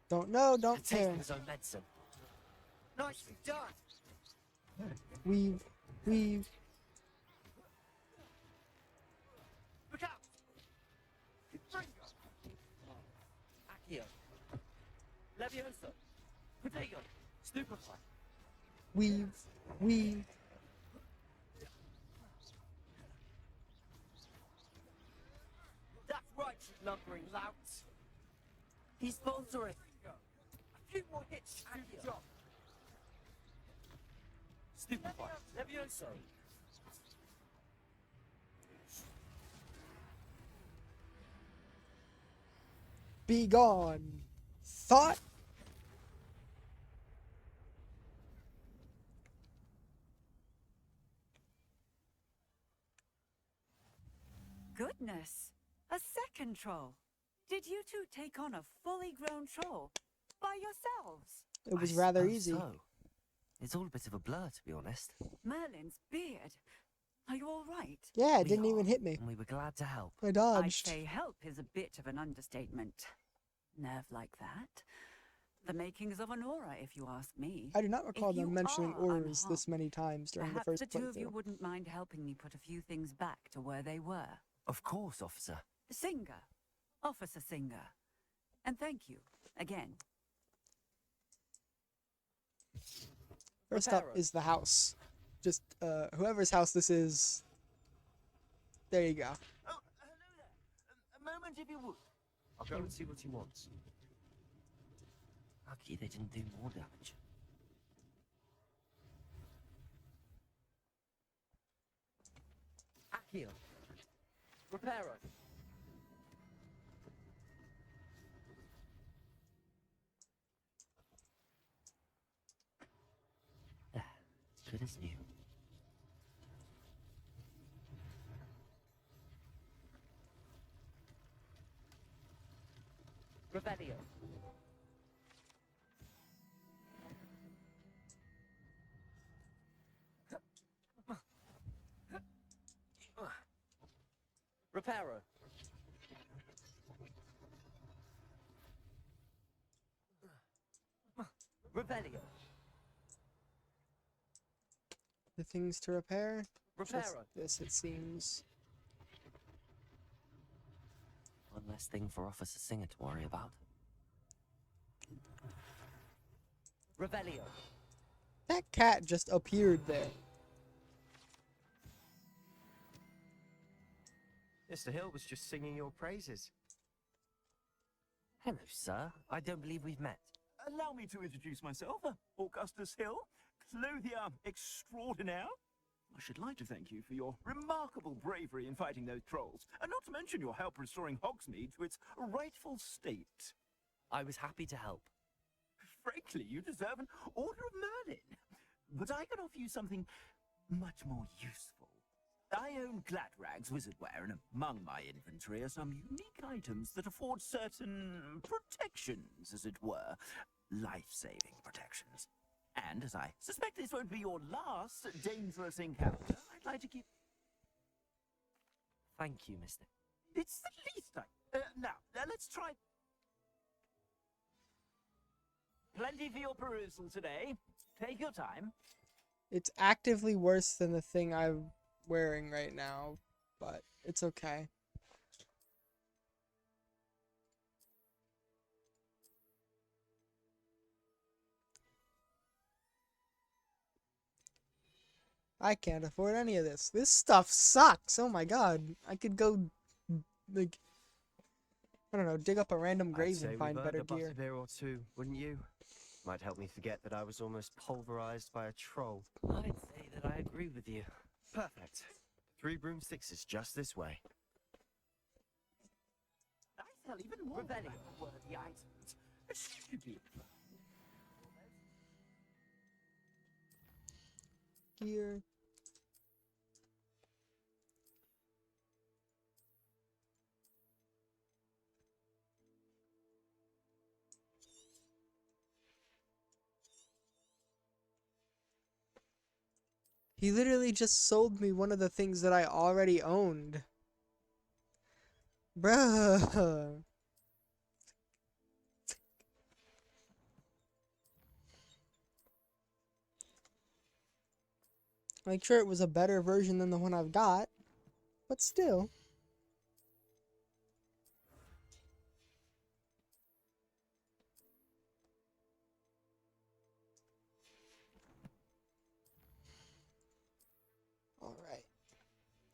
Don't know, don't Taking care. his own medicine. Nicely done. Weave. Weave. Levioso. Protego. Stupefy. Weave. That's right, you lumbering lout. He's faltering. A few more hits and do the job. Stupefy. Levioso. Be gone. Thought. Goodness, a second troll. Did you two take on a fully grown troll by yourselves? It was I rather suppose easy. So. It's all a bit of a blur, to be honest. Merlin's beard. Are you all right? Yeah, it didn't even hit me. And we were glad to help. I I'd dodged. say help is a bit of an understatement. Nerve like that? The makings of an aura, if you ask me. I do not recall If you them mentioning are auras this unharmed, many times during the perhaps first the two of you playthrough. wouldn't mind helping me put a few things back to where they were. Of course, officer. Singer. Officer Singer. And thank you, again. First up is the house. Just, whoever's house this is. There you go. Oh, hello there. A moment, if you would. I'll go and see what he wants. Lucky they didn't do more damage. Akio. Reparo. There. Good as new. Revelio. Reparo. Revelio. The things to repair. Just Reparo. this, it seems. One less thing for Officer Singer to worry about. Revelio. That cat just appeared there. Mr. Hill was just singing your praises. Hello, sir. I don't believe we've met. Allow me to introduce myself, Augustus Hill, clothier extraordinaire. I should like to thank you for your remarkable bravery in fighting those trolls, and not to mention your help restoring Hogsmeade to its rightful state. I was happy to help. Frankly, you deserve an Order of Merlin. But I can offer you something much more useful. I own Gladrag's wizardware, and among my inventory are some unique items that afford certain protections, as it were. Life-saving protections. And as I suspect this won't be your last dangerous encounter, I'd like to keep... Thank you, mister. It's the least I... now, let's try... Plenty for your perusal today. Take your time. It's actively worse than the thing I'm wearing right now, but it's okay. I can't afford any of this. This stuff sucks. Oh my god. I could go, like, I don't know, dig up a random grave and find better gear. A beer or two, wouldn't you? Might help me forget that I was almost pulverized by a troll. I'd say that I agree with you. Perfect. 3 broomsticks is just this way. I sell even more worthy items. Stupid. Gear. He literally just sold me one of the things that I already owned. Bruh. Like, sure, it was a better version than the one I've got, but still.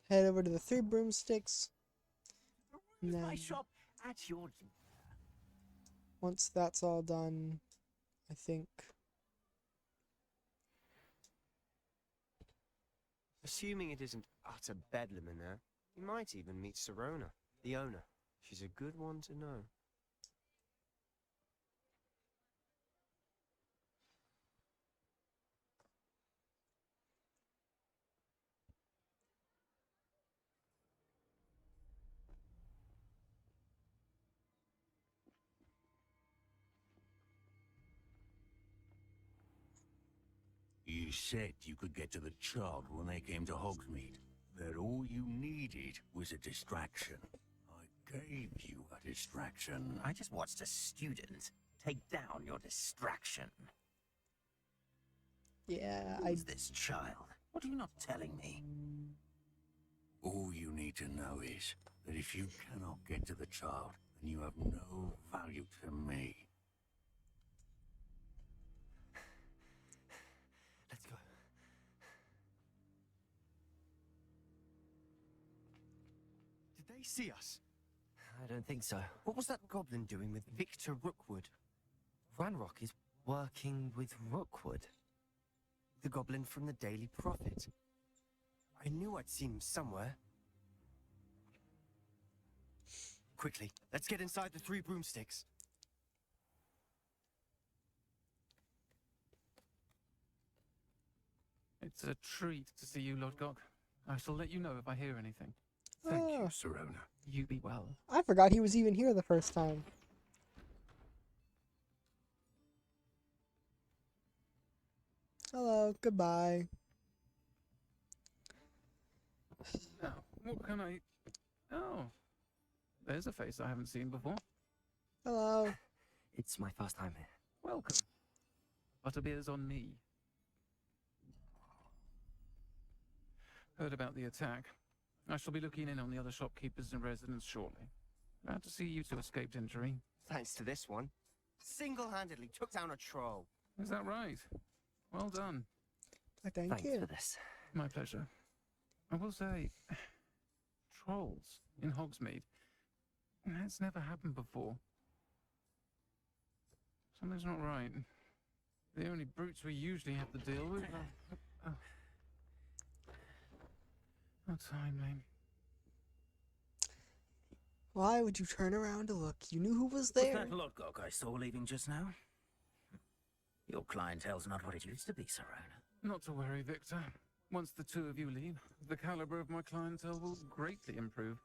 head over to the 3 broomsticks. And My then shop at your... once that's all done, I think. Assuming it isn't utter bedlam in there, you might even meet Serona, the owner. She's a good one to know. You said you could get to the child when they came to Hogsmeade. That all you needed was a distraction. I gave you a distraction. I just watched a student take down your distraction. Yeah, Who's this child? What are you not telling me? All you need to know is that if you cannot get to the child, then you have no value to me. Let's go. Did they see us? I don't think so. What was that goblin doing with Victor Rookwood? Ranrock is working with Rookwood. The goblin from the Daily Prophet. I knew I'd seen him somewhere. Quickly, let's get inside the 3 broomsticks. It's a treat to see you, Lodgok. I shall let you know if I hear anything. Thank Oh. you, Serona. You be well. I forgot he was even here the first time. Hello, goodbye. Now, what can I... Oh, there's a face I haven't seen before. Hello. It's my first time here. Welcome. Butterbeer's on me. Heard about the attack. I shall be looking in on the other shopkeepers and residents shortly. Glad to see you two escaped injury. Thanks to this one. Single-handedly took down a troll. Is that right? Well done. Thank Thanks you. for this. My pleasure. I will say, trolls in Hogsmeade. That's never happened before. Something's not right. The only brutes we usually have to deal with are... Not timely. Why would you turn around to look? You knew who was Was there. that Lodgok I saw leaving just now? Your clientele's not what it used to be, Serona. Not to worry, Victor. Once the two of you leave, the caliber of my clientele will greatly improve.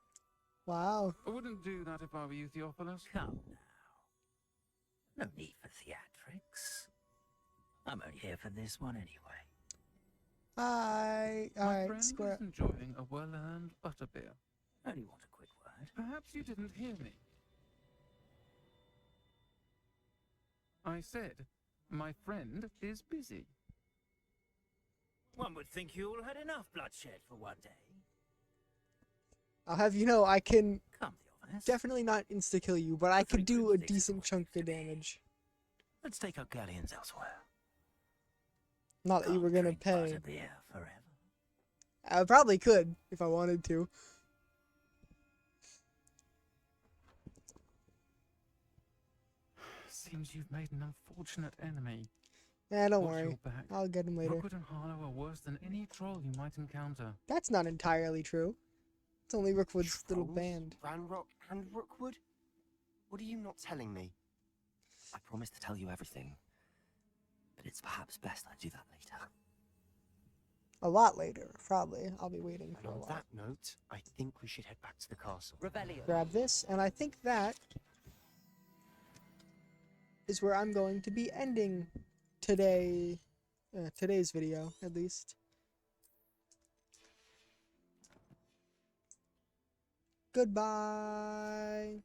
Wow. I wouldn't do that if I were you, Theophilus. Come now. No need for theatrics. I'm only here for this one anyway. My Alright, friend square. is enjoying a well-earned butterbeer. Only want a quick word. Perhaps you didn't hear me. I said, my friend is busy. One would think you all had enough bloodshed for one day. I'll have you know, I can Come, Theophilus. definitely not insta-kill you, but I could do a decent chunk of damage. Let's take our galleons elsewhere. Not that you were gonna pay. Butterbeer forever. I probably could, if I wanted to. Seems you've made an unfortunate enemy. Yeah, don't Watch worry. your back. I'll get him later. Rookwood and Harlow are worse than any troll you might encounter. That's not entirely true. It's only Rookwood's little Trolls? band. Ranrock and Rookwood? What are you not telling me? I promise to tell you everything, but it's perhaps best I do that later. A lot later, probably. I'll be waiting And for a on while. that note, I think we should head back to the castle. Rebellion. Grab this, and I think that is where I'm going to be ending today's video, at least. Goodbye.